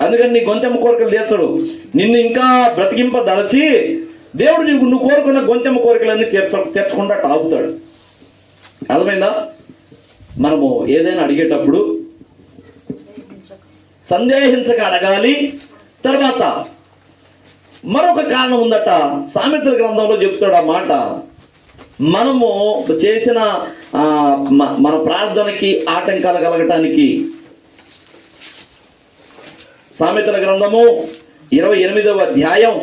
అందుకని నీ గొంతెమ్మ కోరికలు తీర్చడు. నిన్ను ఇంకా బ్రతికింపదలచి దేవుడు నువ్వు కోరుకున్న గొంతెమ్మ కోరికలన్నీ తీర్చకుండా ఆపుతాడు. అర్థమైందా? మనము ఏదైనా అడిగేటప్పుడు సందేహించక అడగాలి. తర్వాత మరొక కారణం ఉందట, సామెతల గ్రంథంలో చెప్తాడు ఆ మాట. మనము చేసిన మన ప్రార్థనకి ఆటంకాలు కలగటానికి సామెతల గ్రంథము 28వ అధ్యాయము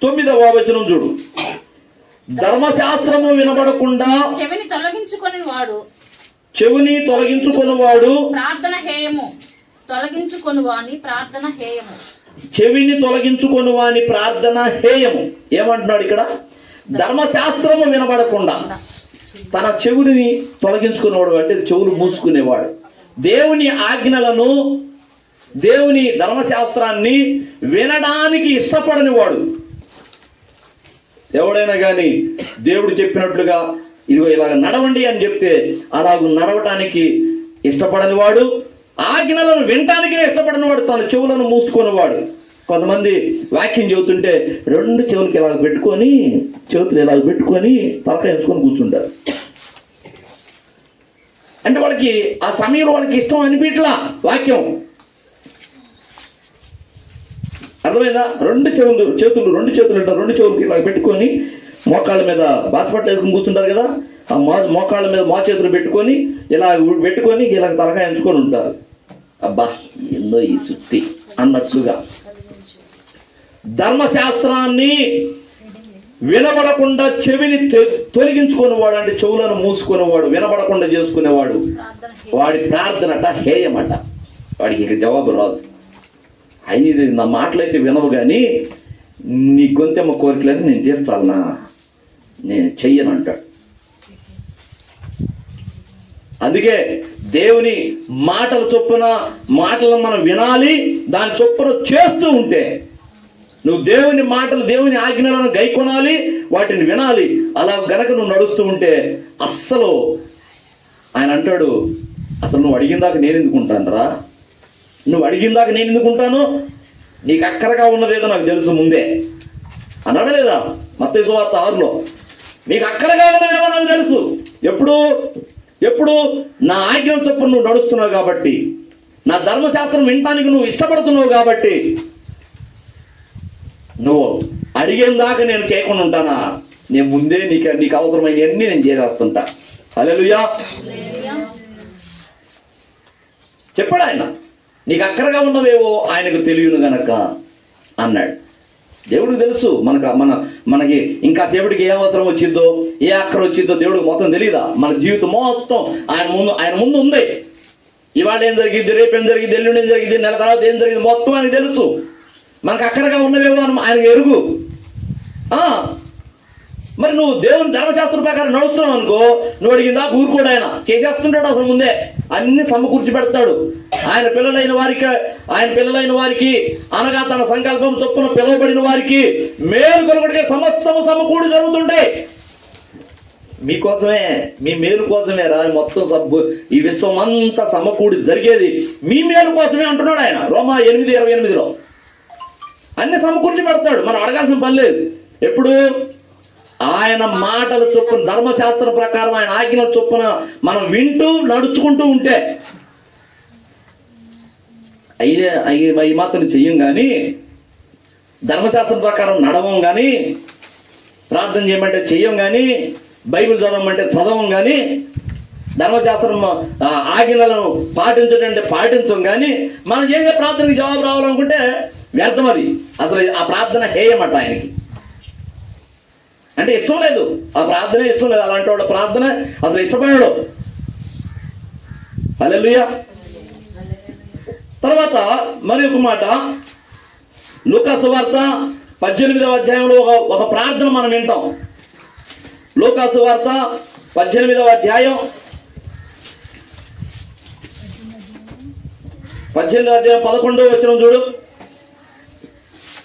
9వ వచనం చూడు. ధర్మశాస్త్రము వినబడకుండా చెవిని తొలగించుకొని వాడు ప్రార్థన హేయము. చెవిని తొలగించుకొని వాని ప్రార్థన హేయము. ఏమంటున్నాడు ఇక్కడ? ధర్మశాస్త్రము వినబడకుండా తన చెవుని తొలగించుకునేవాడు అంటే చెవులు మూసుకునేవాడు. దేవుని ఆజ్ఞలను, దేవుని ధర్మశాస్త్రాన్ని వినడానికి ఇష్టపడని వాడు. ఎవడైనా కానీ దేవుడు చెప్పినట్లుగా ఇదిగో ఇలాగ నడవండి అని చెప్తే అలాగ నడవటానికి ఇష్టపడని వాడు, ఆజ్ఞలను వినటానికే ఇష్టపడని వాడు, తన చెవులను మూసుకునేవాడు. కొంతమంది వాక్యం చెబుతుంటే రెండు చెవులకి ఇలాగ పెట్టుకొని, చేతులు ఇలాగ పెట్టుకొని తలకాయ ఎంచుకొని కూర్చుంటారు. అంటే వాళ్ళకి ఆ సమయంలో వాళ్ళకి ఇష్టం అనిపించలా వాక్యం. అర్థమైందా? రెండు చేతులు ఉంటారు, రెండు చెవులకి ఇలా పెట్టుకొని మోకాళ్ళ మీద బాసపట్టు వేసుకుని కూర్చుంటారు కదా. ఆ మోకాళ్ళ మీద చేతులు పెట్టుకొని ఇలా తలకాయ ఎంచుకొని ఉంటారు. అబ్బా ఏందో ఈ సుత్తి అన్నట్లుగా ధర్మశాస్త్రాన్ని వినబడకుండా చెవిని తొలగించుకునేవాడు అంటే చెవులను మూసుకునేవాడు, వినబడకుండా చేసుకునేవాడు, వాడి ప్రార్థనట హేయమట. వాడికి ఇక జవాబు రాదు. ఇది నా మాటలైతే వినవు కానీ నీ గొంతెమ్మ కోరికలని నేను తీర్చాలనా, నేను చెయ్యను అంటాడు. అందుకే దేవుని మాటల చొప్పున మాటలను మనం వినాలి. దాని చొప్పున చేస్తూ ఉంటే నువ్వు దేవుని మాటలు, దేవుని ఆజ్ఞలను గైకొనాలి, వాటిని వినాలి. అలా గనక నువ్వు నడుస్తూ ఉంటే అస్సలు ఆయన అంటాడు, అసలు నువ్వు అడిగిందాక నేను ఎందుకుంటాను రా, నువ్వు అడిగిందాక నేను ఎందుకుంటాను, నీకు అక్కరగా ఉన్నదేదో నాకు తెలుసు ముందే అన్నాడు లేదా మత్తయి సువార్త 6లో. నీకు అక్కరగా ఉన్నదేమో నాకు తెలుసు. ఎప్పుడు నా ఆజ్ఞ చొప్పున నువ్వు నడుస్తున్నావు కాబట్టి, నా ధర్మశాస్త్రం వినటానికి నువ్వు ఇష్టపడుతున్నావు కాబట్టి, నువ్వు అడిగిన దాకా నేను చేయకుండా ఉంటానా? నేను ముందే నీకు అవసరమైనవన్నీ నేను చేసేస్తుంటా. హల్లెలూయా చెప్పాడు ఆయన. నీకు అక్కరగా ఉన్నవేవో ఆయనకు తెలియను గనక అన్నాడు. దేవుడికి తెలుసు. మనకి ఇంకా సేపటికి ఏ అవసరం వచ్చిందో, ఏ అక్కర వచ్చిందో దేవుడికి మొత్తం తెలియదా? మన జీవితం మొత్తం ఆయన ముందు ఉంది. ఇవాళ ఏం జరిగింది, రేపు ఏం జరిగింది, ఎల్లుండి ఏం జరిగింది, నెల తర్వాత ఏం జరిగింది మొత్తం ఆయనకు తెలుసు. మనకు అక్కడగా ఉన్నవేమో అని ఆయన ఎరుగు. మరి నువ్వు దేవుని ధర్మశాస్త్రం ప్రకారం నడుస్తున్నావు అనుకో, నువ్వు అడిగిందా ఊరుకోడు, ఆయన చేసేస్తుంటాడు. అసలు ముందే అన్ని సమకూర్చి పెడతాడు. ఆయన పిల్లలైన వారికి అనగా తన సంకల్పం చొప్పున పిలువబడిన వారికి మేలు కొరకటిగా సమస్తము సమకూడి జరుగుతుంటాయి. మీకోసమే, మీ మేలు కోసమే రా మొత్తం ఈ విశ్వం అంతా సమకూడి జరిగేది మీ మేలు కోసమే అంటున్నాడు ఆయన. రోమా 8:28 అన్ని సమకూర్చి పెడతాడు. మనం అడగాల్సిన పని లేదు. ఎప్పుడు ఆయన మాటల చొప్పున, ధర్మశాస్త్రం ప్రకారం ఆయన ఆజ్ఞల చొప్పున మనం వింటూ నడుచుకుంటూ ఉంటే ఈ మాత్రం చెయ్యం. కానీ ధర్మశాస్త్రం ప్రకారం నడవం, కానీ ప్రార్థన చేయమంటే చెయ్యం, కానీ బైబిల్ చదవమంటే చదవం, కానీ ధర్మశాస్త్రం ఆజ్ఞలను పాటించడంటే పాటించం, కానీ మనం చేసే ప్రార్థనకి జవాబు రావాలనుకుంటే వ్యర్థం. అది అసలు ఆ ప్రార్థన హేయమట ఆయనకి. అంటే ఇష్టం లేదు, ఆ ప్రార్థనే ఇష్టం లేదు. అలాంటి వాడు ప్రార్థన అసలు ఇష్టపడాడు. హల్లెలూయా. తర్వాత మరి ఒక మాట, లూకా సువార్త 18వ అధ్యాయంలో ఒక ప్రార్థన మనం వింటాం. లూకా సువార్త 18వ అధ్యాయం 11వ వచనం చూడు.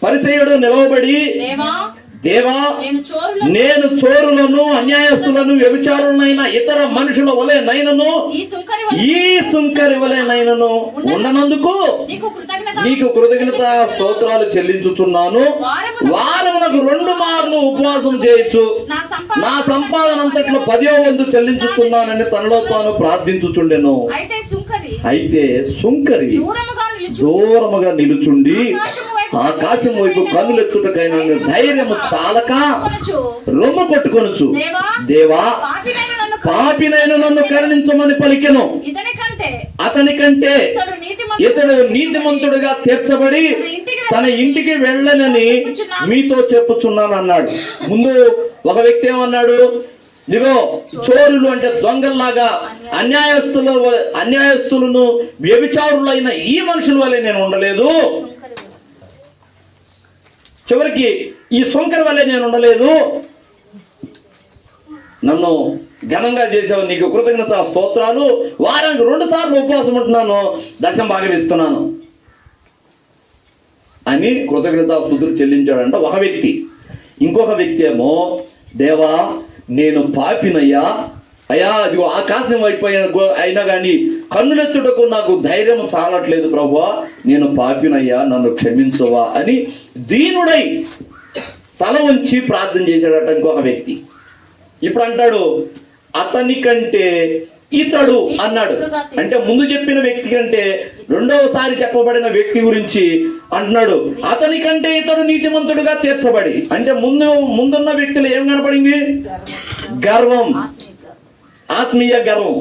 పరిసయ్యుడు నిలవబడి, దేవా, నేను చోరులను, అన్యాయస్తులను, వ్యభిచారులనైన ఇతర మనుషుల వలె నైనను ఈ సుంకరి వలె నైనను ఉన్ననందుకు నీకు కృతజ్ఞత స్తోత్రాలు చెల్లించుచున్నాను. వారమునకు 2 మార్లు ఉపవాసం చేయొచ్చు, నా సంపాదన అంతట్లో 10వ వంతు చెల్లించుచున్నానని తనలో తాను ప్రార్థించుచుండెను. అయితే సుంకరి దూరముగా నిలుచుండి ఆకాశం వైపు కన్నులెత్తుటకైనా ధైర్యము చాలక రొమ్ము కొట్టుకొనుచు, దేవా, పాపినైన నన్ను కరుణించమని పలికెను. అతని కంటే ఇతడు నీతిమంతుడుగా తీర్చబడి తన ఇంటికి వెళ్ళనని మీతో చెప్పుచున్నాను అన్నాడు. ముందు ఒక వ్యక్తి ఏమన్నాడు? ఇదిగో చోరులు అంటే దొంగల్లాగా అన్యాయస్తులను వ్యభిచారులైన ఈ మనుషుల వల్లే నేను ఉండలేదు, చివరికి ఈ సుంకరి వల్లే నేను ఉండలేదు, నన్ను ఘనంగా చేసావు, నీకు కృతజ్ఞత స్తోత్రాలు, వారానికి 2 సార్లు ఉపవాసం ఉంటున్నాను, దశం భాగం ఇస్తున్నాను అని కృతజ్ఞత స్తుతులు చెల్లించాడంట ఒక వ్యక్తి. ఇంకొక వ్యక్తి ఏమో, దేవా, నేను పాపినయ్యా, అయ్యా, అదిగో ఆకాశం అయినా కానీ కన్నులెత్తుటకు నాకు ధైర్యం చాలట్లేదు ప్రభువా, నేను పాపినయ్యా, నన్ను క్షమించవా అని దీనుడై తల ఉంచి ప్రార్థన చేశాడట ఇంకొక వ్యక్తి. ఇప్పుడు అంటాడు, అతని కంటే ఇతడు అన్నాడు. అంటే ముందు చెప్పిన వ్యక్తి కంటే రెండవసారి చెప్పబడిన వ్యక్తి గురించి అంటున్నాడు. అతని కంటే ఇతడు నీతిమంతుడుగా తీర్చబడి, అంటే ముందున్న వ్యక్తులు ఏం కనపడింది? గర్వం, ఆత్మీయ గర్వం.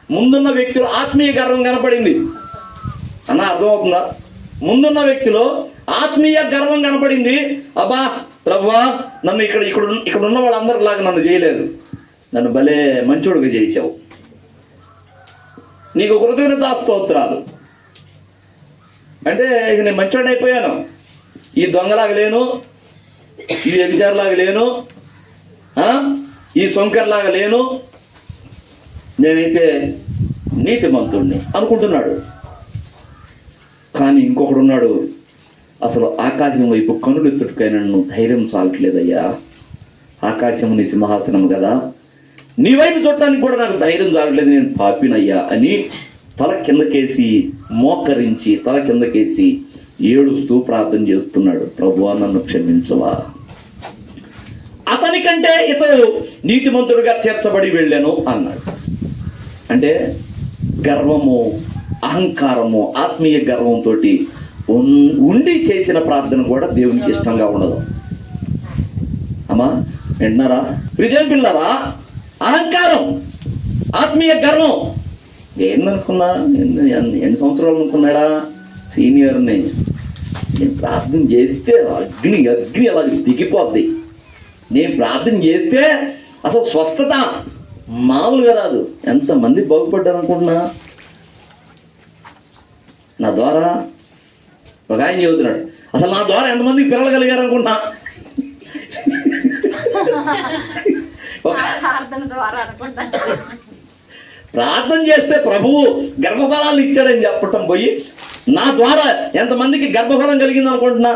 ముందున్న వ్యక్తులు ఆత్మీయ గర్వం కనపడింది అన్న, అర్థమవుతుందా? ముందున్న వ్యక్తిలో ఆత్మీయ గర్వం కనపడింది. అబ్బా ప్రభువా, నన్ను ఇక్కడ ఉన్న వాళ్ళందరిలాగా నన్ను చేయలేదు, నన్ను భలే మంచోడుగా చేసావు, నీకు కృతజ్ఞత స్తోత్రాలు. అంటే ఇక నేను మంచోడు అయిపోయాను, ఈ దొంగలాగా లేను, ఈ వ్యభిచారులాగా లేను, ఈ సొంకర్లాగా లేను, నేనైతే నీతిమంతుడిని అనుకుంటున్నాడు. కానీ ఇంకొకడు ఉన్నాడు, అసలు ఆకాశం వైపు కనులెత్తుటకైనా నన్ను ధైర్యం చాలట్లేదయ్యా, ఆకాశం నీ సింహాసనం కదా, నీ వైపు చూడటానికి కూడా నాకు ధైర్యం చాలట్లేదు, నేను పాపినయ్యా అని తల కిందకేసి మోకరించి తల కిందకేసి ఏడుస్తూ ప్రార్థన చేస్తున్నాడు. ప్రభువా, నన్ను క్షమించవా. అతని కంటే ఇతడు నీతిమంతుడుగా తీర్చబడి వెళ్ళాను అన్నాడు. అంటే గర్వము, అహంకారము, ఆత్మీయ గర్వంతో ఉండి చేసిన ప్రార్థన కూడా దేవునికి ఇష్టంగా ఉండదు. అమ్మా వింటున్నారా? విజయం పిల్లరా, అహంకారం, ఆత్మీయ గర్వం. ఏందనుకున్నా, ఎన్ని సంవత్సరాలు అనుకున్నాడా సీనియర్ని, నేను ప్రార్థన చేస్తే అగ్ని అలా దిగిపోద్ది, నేను ప్రార్థన చేస్తే అసలు స్వస్థత మామూలుగా రాదు. ఎంతమంది బాగుపడ్డారు అనుకుంటున్నా నా ద్వారా. ఒక ఆయన చెబుతున్నాడు, అసలు నా ద్వారా ఎంతమందికి పిల్లలు కలిగారు అనుకుంటా. ప్రార్థన చేస్తే ప్రభువు గర్భఫలాలు ఇచ్చాడని చెప్పటం పోయి నా ద్వారా ఎంతమందికి గర్భఫలం కలిగింది అనుకుంటున్నా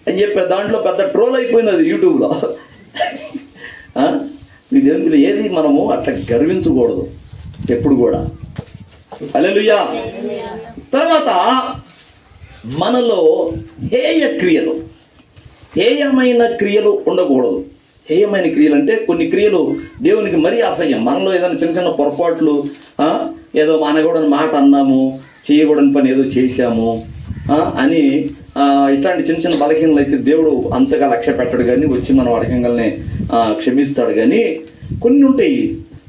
అని చెప్పి దాంట్లో పెద్ద ట్రోల్ అయిపోయింది అది యూట్యూబ్లో. మీ దేవునిలో ఏది మనము అట్లా గర్వించకూడదు ఎప్పుడు కూడా. హల్లెలూయా. తర్వాత మనలో హేయమైన క్రియలు ఉండకూడదు. హేయమైన క్రియలు అంటే కొన్ని క్రియలు దేవునికి మరీ అసహ్యం. మనలో ఏదైనా చిన్న చిన్న పొరపాట్లు, ఏదో అనకూడని మాట అన్నాము, చేయకూడని పని ఏదో చేశాము అని ఇట్లాంటి చిన్న చిన్న బలహీనలు అయితే దేవుడు అంతగా లక్ష్య పెట్టడు, కానీ వచ్చి మనం అడగంగానే క్షమిస్తాడు. కానీ కొన్ని ఉంటాయి.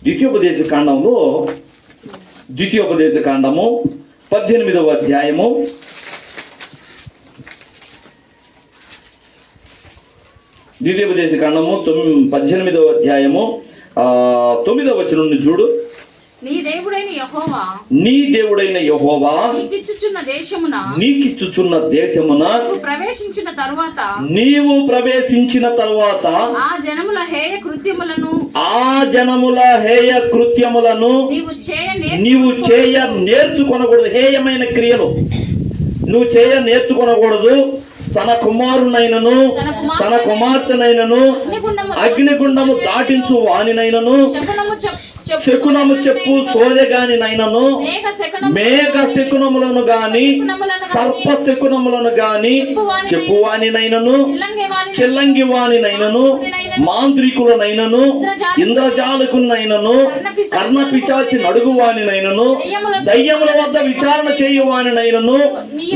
ద్వితీయోపదేశ కాండము 18వ అధ్యాయము 18వ అధ్యాయము 9వ వచనం నుండి చూడు. నీ దేవుడైన యెహోవా నీకిచ్చుచున్న దేశమున నీవు ప్రవేశించిన తరువాత ఆ జనముల హేయ కృత్యములను నీవు చేయ నేర్చుకొనకూడదు. హేయమైన క్రియలు నువ్వు చేయ నేర్చుకొనకూడదు. తన కుమారునైనను తన కుమార్తెనైనను అగ్నిగుండము దాటించు వానినైనను శకునము చెప్పు సోదెగానినైనను మేఘ శకునములను గాని సర్ప శకునములను గాని చెప్పువానినైనను చెల్లంగి వానినైనను మాంత్రికులనైనను ఇంద్రజాలకునైనను కర్ణ పిచాచి నడుగువానినైనను దయ్యముల వద్ద విచారణ చేయువానినైనను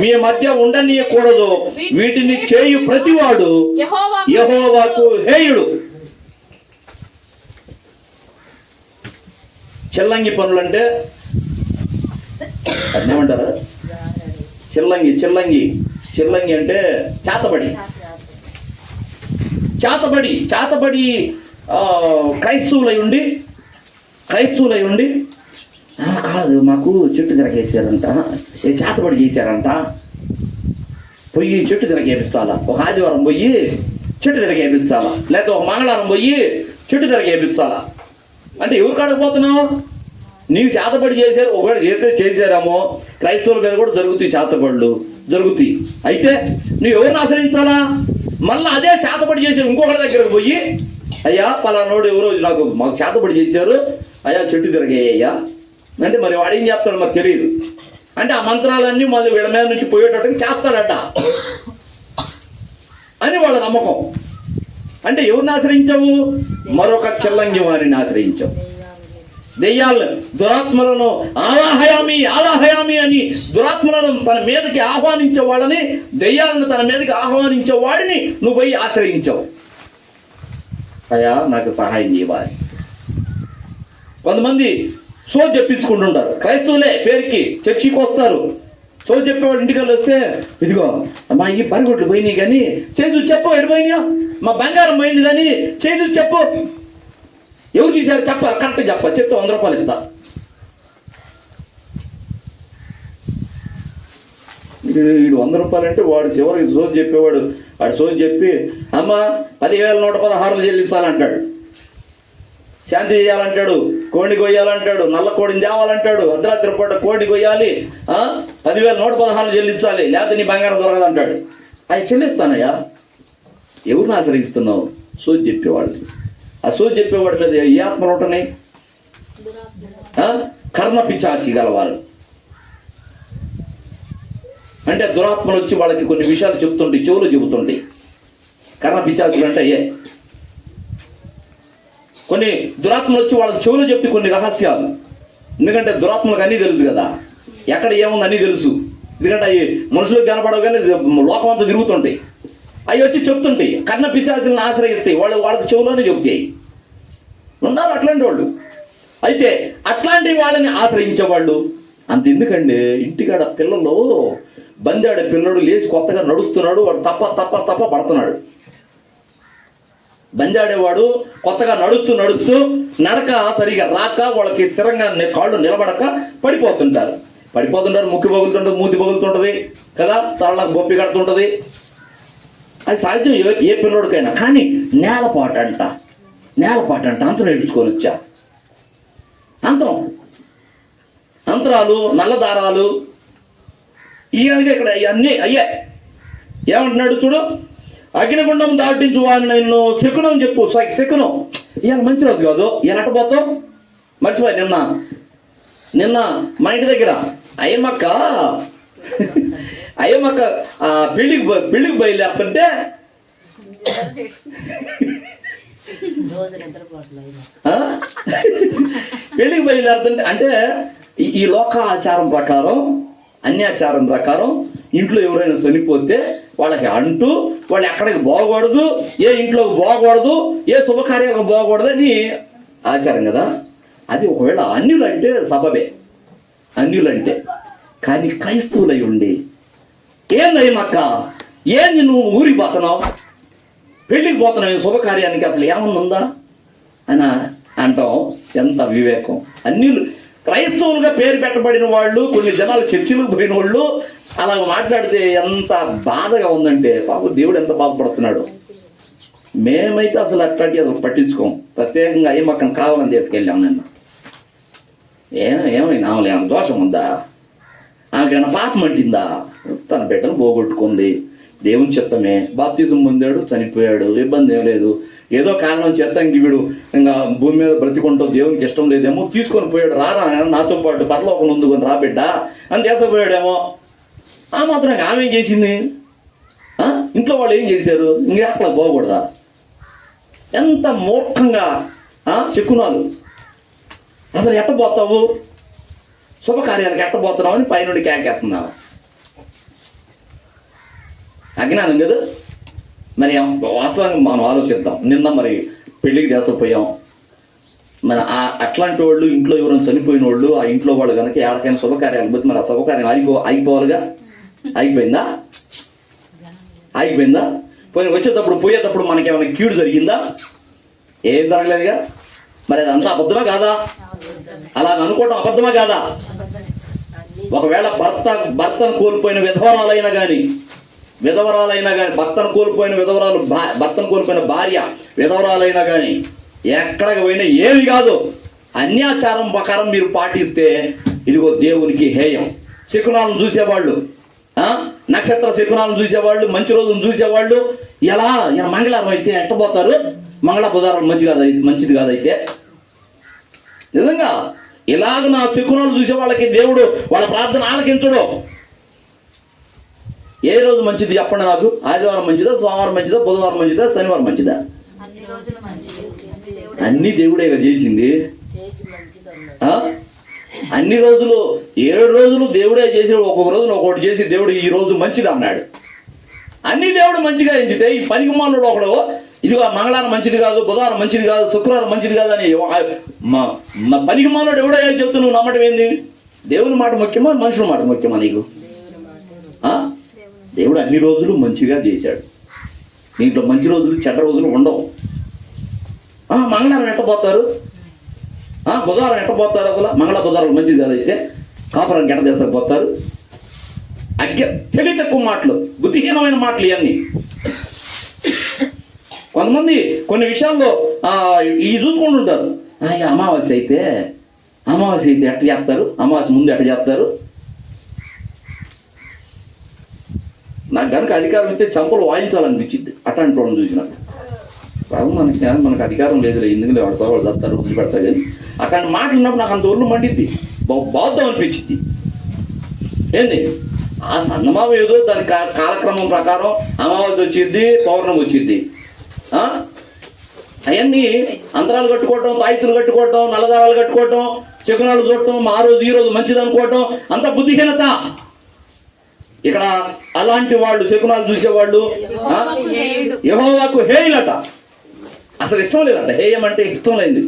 మీ మధ్య ఉండనీయకూడదు. వీటిని చేయు ప్రతివాడు యెహోవాకు హేయుడు. చెల్లంగి పనులు అంటే అదేమంటారు? చెల్లంగి అంటే చాతబడి క్రైస్తవులై ఉండి కాదు మాకు చెట్టు తిరగేసారంట, చాతబడి చేశారంట, పొయ్యి చెట్టు తిరగేపించాలా. ఒక ఆదివారం పోయి చెట్టు తిరగేపించాలా, లేకపోతే ఒక మంగళవారం పోయి చెట్టు తిరగేపించాలా. అంటే ఎవరు కాడకపోతున్నావు? నీవు చేతబడి చేశారు, ఒకవేళ చేశారేమో క్రైస్తవుల మీద కూడా చేతబడులు జరుగుతాయి. అయితే నువ్వు ఎవరిని ఆశ్రయించాలా? మళ్ళీ అదే చేతబడి చేశారు ఇంకొకరి దగ్గరకు పోయి, అయ్యా పలానోడు ఎవరో మాకు చేతబడి చేశారు, అయ్యా చెట్టు తిరగయ్యా అంటే మరి వాడు ఏం చేస్తాడు మరి తెలియదు. అంటే ఆ మంత్రాలన్నీ మళ్ళీ వీళ్ళ మీద నుంచి పోయేటట్టుగా చేస్తాడట అని వాళ్ళ నమ్మకం. అంటే ఎవరిని ఆశ్రయించావు? మరొక చెల్లంగి వారిని ఆశ్రయించావు. దెయ్యాలను దురాత్మలను ఆలాహయామి అని దురాత్మలను తన మీదకి ఆహ్వానించే వాళ్ళని, దెయ్యాలను తన మీదకి ఆహ్వానించే వాడిని నువ్వు పోయి ఆశ్రయించావు. అయ్యా నాకు సహాయం చేయాలి. కొంతమంది సోది చెప్పించుకుంటుంటారు. క్రైస్తవులే పేరుకి చర్చికి వస్తారు. సోది చెప్పేవాడు ఇంటికి వస్తే, ఇదిగో మా ఈ పరిగొట్లు పోయినాయి కానీ చేసి చెప్పు, ఎడిపోయినాయో మా బంగారం పోయింది కానీ చేసి చెప్పు, ఎవరు తీశారు చెప్పాలి, కరెక్ట్ చెప్పాలి, చెప్తే 100 రూపాయలు ఇస్తా. వీడు 100 రూపాయలు అంటే వాడు చివరికి సోది చెప్పేవాడు. వాడు సోది చెప్పి అమ్మ 10,116 చెల్లించాలంటాడు, శాంతి చేయాలంటాడు, కోడిని కొయ్యాలంటాడు, నల్ల కోడిని తేవాలంటాడు, అర్ధరాత్రి పూట కోడిని కొయ్యాలి, 10,116 చెల్లించాలి, లేకపోతే నీ బంగారం దొరకదంటాడు. అది చెల్లిస్తానయ్యా. ఎవరిని ఆశ్రయిస్తున్నావు? సోది చెప్పేవాళ్ళు. ఆ సోది చెప్పేవాడి మీద ఏ ఆత్మలు ఉంటున్నాయి? కర్ణ పిచాచి గలవారు. అంటే దురాత్మలు వచ్చి వాళ్ళకి కొన్ని విషయాలు చెబుతుంటాయి, చెవులు చెబుతుంటాయి. కర్ణ పిచాచులు అంటే కొన్ని దురాత్మలు వచ్చి వాళ్ళకి చెవులు చెప్తే కొన్ని రహస్యాలు. ఎందుకంటే దురాత్మలకు అన్నీ తెలుసు కదా, ఎక్కడ ఏముంది అన్నీ తెలుసు. ఎందుకంటే అవి మనుషులకు కనపడవు కానీ లోకం అంతా తిరుగుతుంటాయి. అవి వచ్చి చెప్తుంటాయి, కర్ణ పిశాచులను ఆశ్రయిస్తాయి. వాళ్ళకి చెవులోనే చెబుతాయి. ఉన్నారు అట్లాంటి వాళ్ళు. అయితే అట్లాంటి వాళ్ళని ఆశ్రయించేవాళ్ళు అంత ఎందుకండి. ఇంటికాడ పిల్లలు బందాడే పిల్లడు లేచి కొత్తగా నడుస్తున్నాడు, వాడు తప్ప పడుతున్నాడు. బందాడేవాడు కొత్తగా నడుస్తూ నడక సరిగా రాక వాళ్ళకి స్థిరంగా కాళ్ళు నిలబడక పడిపోతుంటారు. పడిపోతుంటారు, ముక్కు పగులుతుంటుంది, మూతి పగులుతుంటుంది కదా, తలలకు బొప్పి కడుతుంటుంది. అది సహజం ఏ పిల్లోడికైనా. కానీ నేలపాట అంట అంతరం నేర్చుకొని వచ్చా. అంతరాలు, నల్ల దారాలు ఇవన్నీ ఇక్కడ ఇవన్నీ అయ్యే. ఏమంటున్నాడు చూడు, అగ్నిగుండం దాటించు అని నేను శకునం చెప్పు. శకునం ఇవాళ మంచి రోజు కాదు, ఇవాళ అట్టపోతావు. మర్చిపోయి నిన్న మా ఇంటి దగ్గర అయ్యమ్మక్క పెళ్ళికి బయలుదేరుతుంటే పెళ్ళికి బయలుదేరుతుంటే అంటే ఈ లోక ఆచారం ప్రకారం, అన్యాచారం ప్రకారం ఇంట్లో ఎవరైనా చనిపోతే వాళ్ళకి అంటూ వాళ్ళు ఎక్కడికి పోకూడదు, ఏ ఇంట్లోకి పోకూడదు, ఏ శుభకార్యాలకు పోకూడదు అని ఆచారం కదా. అది ఒకవేళ అన్యులంటే సబబే, అన్యులంటే. కానీ క్రైస్తవులై ఉండి ఏందయ్యమక్క, ఏంది నువ్వు ఊరికి పోతున్నావు, పెళ్ళికి పోతున్నావు, శుభకార్యానికి అసలు ఏమన్నా అని అంటాం. ఎంత వివేకం. అన్యులు క్రైస్తవులుగా పేరు పెట్టబడిన వాళ్ళు, కొన్ని జనాలు చర్చిలకు పోయిన వాళ్ళు అలా మాట్లాడితే ఎంత బాధగా ఉందంటే, పాపం దేవుడు ఎంత బాధపడుతున్నాడు. మేమైతే అసలు అట్లాంటి అసలు పట్టించుకోం. ప్రత్యేకంగా అయ్యమ్మక్కను కావాలని తీసుకెళ్ళాం. నిన్న ఏమైనా ఏమైనా దోషం ఉందా, ఆమెకైనా పాపం అంటిందా, తన బిడ్డను పోగొట్టుకుంది, దేవుని చిత్తమే, బాప్తిజం పొందాడు, చనిపోయాడు, ఇబ్బంది ఏం లేదు. ఏదో కారణం చేత ఇంక వీడు ఇంకా భూమి మీద బ్రతికుంటూ దేవునికి ఇష్టం లేదేమో తీసుకొని పోయాడు, రారా నాతో పాటు పరలోకం ఉందుకొని రా బిడ్డ అని చేసపోయాడేమో. ఆ మాత్రం ఆమె ఏం చేసింది, ఇంట్లో వాళ్ళు ఏం చేశారు, ఇంకా అట్లా పోకూడదా? ఎంత మూర్ఖంగా శకునాలు. అసలు ఎట్టబోతావు, శుభకార్యాలకు ఎట్టబోతున్నావు అని పైనుండి కేకేస్తున్నావు. అజ్ఞానం కదా. మరి వాస్తవానికి మనం ఆలోచిద్దాం. నిన్న మరి పెళ్ళికి దేశపోయాం. మరి అట్లాంటి వాళ్ళు, ఇంట్లో ఎవరైనా చనిపోయిన వాళ్ళు, ఆ ఇంట్లో వాళ్ళు కనుక ఎవరికైనా శుభకార్యాలు పోతే మరి ఆ శుభకార్యం ఆగిపోవాలిగా. ఆగిపోయిందా? పోయేటప్పుడు మనకేమైనా కీడు జరిగిందా? ఏం జరగలేదుగా. మరి అదంతా అబద్ధమా కాదా? అలా అనుకోవటం అబద్ధమా కాదా? ఒకవేళ భర్తను కోల్పోయిన విధవరాలైనా కానీ భర్తను కోల్పోయిన భార్య విధవరాలైనా కానీ ఎక్కడికి పోయినా ఏమి కాదు. అన్యాచారం ప్రకారం మీరు పాటిస్తే ఇదిగో దేవునికి హేయం. శకునాలను చూసేవాళ్ళు, నక్షత్ర శకునాలను చూసేవాళ్ళు, మంచి రోజును చూసేవాళ్ళు ఇలా మంగళవారం అయితే ఎట్టబోతారు, మంగళ బుధవారం మంచిది కాదైతే. నిజంగా ఇలాగ నా శకునాలు చూసే వాళ్ళకి దేవుడు వాళ్ళ ప్రార్థన ఆలకించడు. ఏ రోజు మంచిది చెప్పండి నాకు. ఆదివారం మంచిదా, సోమవారం మంచిదా, బుధవారం మంచిదా, శనివారం మంచిదా? అన్ని దేవుడేగా చేసింది. అన్ని రోజులు 7 రోజులు దేవుడే చేసి ఒక్కొక్క రోజున ఒక్కొక్కటి చేసి దేవుడు ఈ రోజు మంచిది అన్నాడు. అన్ని దేవుడు మంచిగా ఎంచితే ఈ పనికిమానుడు ఒకడు ఇదిగో మంగళవారం మంచిది కాదు, బుధవారం మంచిది కాదు, శుక్రవారం మంచిది కాదు అని పనికిమానుడు ఎవడో చెప్తూ నువ్వు నమ్మటం ఏంది? దేవుని మాట ముఖ్యమా, మనుషుల మాట ముఖ్యమా నీకు? దేవుడు అన్ని రోజులు మంచిగా చేశాడు. దీంట్లో మంచి రోజులు చెడ్డ రోజులు ఉండవు. మంగళవారం ఎట్టబోతారు, బుధవారం ఎట్టబోతారు, అసలు మంగళ బుధవారం మంచిది కాదైతే కాపురం గెట తీసుకుపోతారు. తెలివి తక్కువ మాటలు, బుద్ధిహీనమైన మాటలు ఇవన్నీ. కొంతమంది కొన్ని విషయాల్లో ఇవి చూసుకుంటుంటారు. అమావాస్య అయితే ఎట్ట చేస్తారు, అమావాస్య ముందు ఎట్ట చేస్తారు. నాకు కనుక అధికారం ఇస్తే చంపలు వాయించాలనిపించింది అట్లాంటి వాళ్ళని చూసినప్పుడు. మనకు అధికారం లేదు, ఎందుకంటే వాడు చెప్తారు, వదిలి పెడతారు. కానీ అట్లాంటి మాటలు ఉన్నప్పుడు నాకు అంత ఒళ్ళు మండిద్ది, బాగుద్దాం అనిపించింది. ఏంది ఆ సన్నమావ ఏదో దాని కాలక్రమం ప్రకారం అమావాస్య వచ్చిద్ది, పౌర్ణమి వచ్చిద్ది. అవన్నీ అంతరాలు కట్టుకోవటం, తాయితులు కట్టుకోవటం, నల్లదారాలు కట్టుకోవటం, శకునాలు చూడటం, ఆ రోజు ఈ రోజు మంచిది అనుకోవటం అంత బుద్ధిహీనత. ఇక్కడ అలాంటి వాళ్ళు శకునాలు చూసేవాళ్ళు యెహోవాకు హేయులట. అసలు ఇష్టం లేదంట. హేయం అంటే ఇష్టం లేనిది.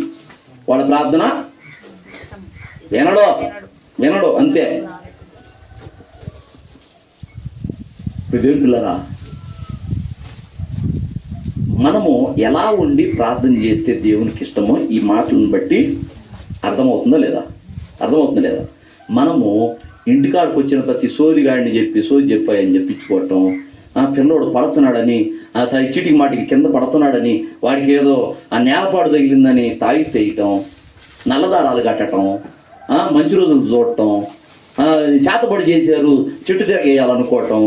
వాళ్ళ ప్రార్థన వినడో అంతే. దేవుని పిల్లరా, మనము ఎలా ఉండి ప్రార్థన చేస్తే దేవునికి ఇష్టమో ఈ మాటలను బట్టి అర్థమవుతుందా లేదా? మనము ఇంటికాడికి వచ్చిన ప్రతి సోదిగాడిని సోది చెప్పాయని చెప్పించుకోవటం, పిల్లోడు పడుతున్నాడని చీటికి మాటికి కింద పడుతున్నాడని వాడికి ఏదో ఆ నేలపాడు తగిలిందని తాగి తెయటం, నల్లదారాలు కట్టడం, మంచి రోజులు చూడటం, చేతబడి చేశారు చెట్టు తిరగేయాలనుకోవటం,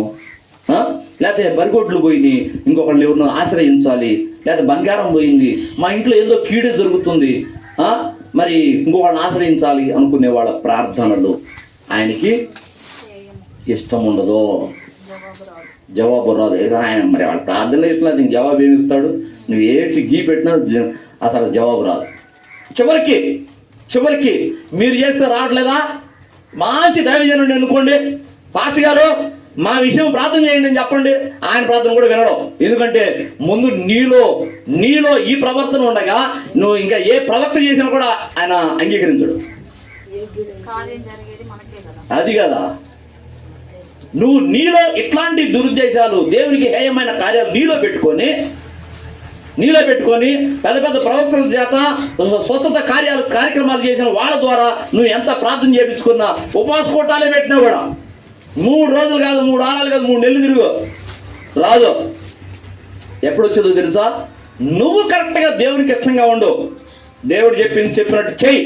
లేకపోతే బరిగొడ్లు పోయి ఇంకొకళ్ళు ఎవరినో ఆశ్రయించాలి, లేకపోతే బంగారం పోయింది, మా ఇంట్లో ఏదో కీడు జరుగుతుంది, మరి ఇంకొకళ్ళని ఆశ్రయించాలి అనుకునే వాళ్ళ ప్రార్థనలు ఆయనకి ఇష్టం ఉండదు, జవాబు రాదు. ఆయన మరి వాళ్ళ ప్రార్థనలు ఇష్టం లేదు, ఇంక జవాబు ఏమి ఇస్తాడు? నువ్వు ఏడ్చి గీ పెట్టినా అసలు జవాబు రాదు. చివరికి మీరు చేస్తే రావట్లేదా? మంచి దైవజనుడిని అనుకోండి, పాస్ గారు మా విషయం ప్రార్థన చేయండి అని చెప్పండి, ఆయన ప్రార్థన కూడా వినడం. ఎందుకంటే ముందు నీలో ఈ ప్రవర్తన ఉండగా నువ్వు ఇంకా ఏ ప్రవర్తన చేసినా కూడా ఆయన అంగీకరించడు. అది కదా, నువ్వు నీలో ఇట్లాంటి దురుద్దేశాలు, దేవునికి హేయమైన కార్యాలు నీలో పెట్టుకొని పెద్ద పెద్ద ప్రవక్తల చేత స్వతంత్ర కార్యక్రమాలు చేసిన వాళ్ళ ద్వారా నువ్వు ఎంత ప్రార్థన చేయించుకున్నా, ఉపవాస కోటాలే పెట్టినా కూడా 3 రోజులు కాదు, 3 వారాలు కాదు, 3 నెలలు తిరుగు రాదు. ఎప్పుడు వచ్చేదో తెలుసా? నువ్వు కరెక్ట్గా దేవునికి ఇష్టంగా ఉండు, దేవుడు చెప్పినట్టు చెయ్యి,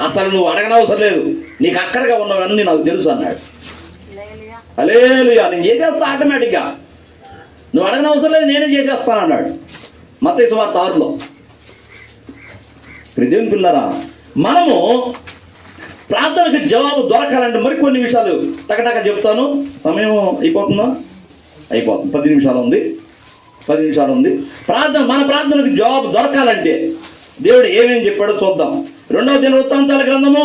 అసలు నువ్వు అడగనవసరం లేదు, నీకు అక్కడగా ఉన్నవన్నీ నాకు తెలుసు అన్నాడు. హల్లెలూయా. నేను చేసేస్తా ఆటోమేటిక్గా, నువ్వు అడగనవసరం లేదు, నేనే చేసేస్తాను అన్నాడు మత్తయి సువార్త 6లో. దేవుని పిల్లరా, మనము ప్రార్థనకు జవాబు దొరకాలంటే మరికొన్ని విషయాలు టకటక చెప్తాను. సమయం అయిపోతుందా? అయిపోతుంది. 10 నిమిషాలు ఉంది. మన ప్రార్థనకు జవాబు దొరకాలంటే దేవుడు ఏమేమి చెప్పాడో చూద్దాం. 2వ దినవృత్తాంతాల గ్రంథము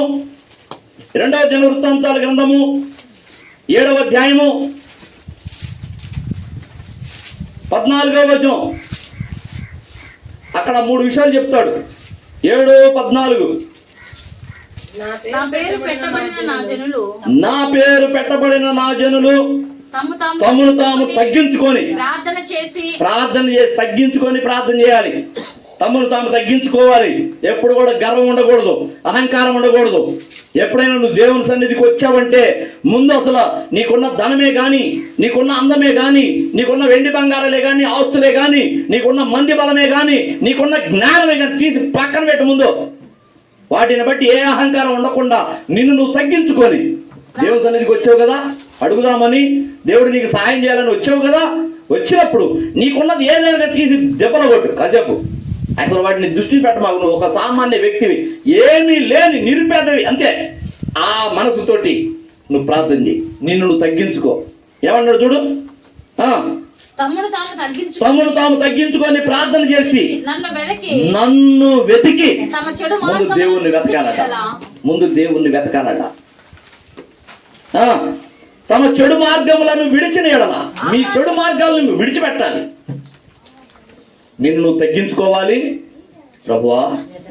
7వ అధ్యాయము 14వ వచనం. అక్కడ 3 విషయాలు చెప్తాడు. 7:14. నా పేరు పెట్టబడిన నా జనులు తమను తాము తగ్గించుకొని ప్రార్థన చేసి ప్రార్థన చేయాలి. తమను తాము తగ్గించుకోవాలి. ఎప్పుడు కూడా గర్వం ఉండకూడదు, అహంకారం ఉండకూడదు. ఎప్పుడైనా నువ్వు దేవుని సన్నిధికి వచ్చావంటే ముందు అసలు నీకున్న ధనమే కానీ, నీకున్న అందమే కానీ, నీకున్న వెండి బంగారాలే కానీ, ఆస్తులే కానీ, నీకున్న మంది బలమే కానీ, నీకున్న జ్ఞానమే కానీ తీసి పక్కన పెట్టు. ముందు వాటిని బట్టి ఏ అహంకారం ఉండకుండా నిన్ను నువ్వు తగ్గించుకొని దేవుని సన్నిధికి వచ్చావు కదా, అడుగుదామని, దేవుడు నీకు సహాయం చేయాలని వచ్చావు కదా. వచ్చినప్పుడు నీకున్నది ఏదైనా తీసి దెబ్బలు కొట్టు కాసేపు. అసలు వాటిని దృష్టి పెట్టమాకు. నువ్వు ఒక సామాన్య వ్యక్తివి, ఏమీ లేని నిరుపేదవి, అంతే. ఆ మనసుతోటి నువ్వు ప్రార్థన చేయి, నిన్ను నువ్వు తగ్గించుకో. ఏమన్నాడు చూడు, తమను తాము తగ్గించుకొని ప్రార్థన చేసి నన్ను వెతికి ముందు దేవుణ్ణి వెతకాలట. తమ చెడు మార్గములను విడిచిన ఎడల, మీ చెడు మార్గాలను విడిచిపెట్టాలి. నిన్ను నువ్వు తగ్గించుకోవాలి. ప్రభువా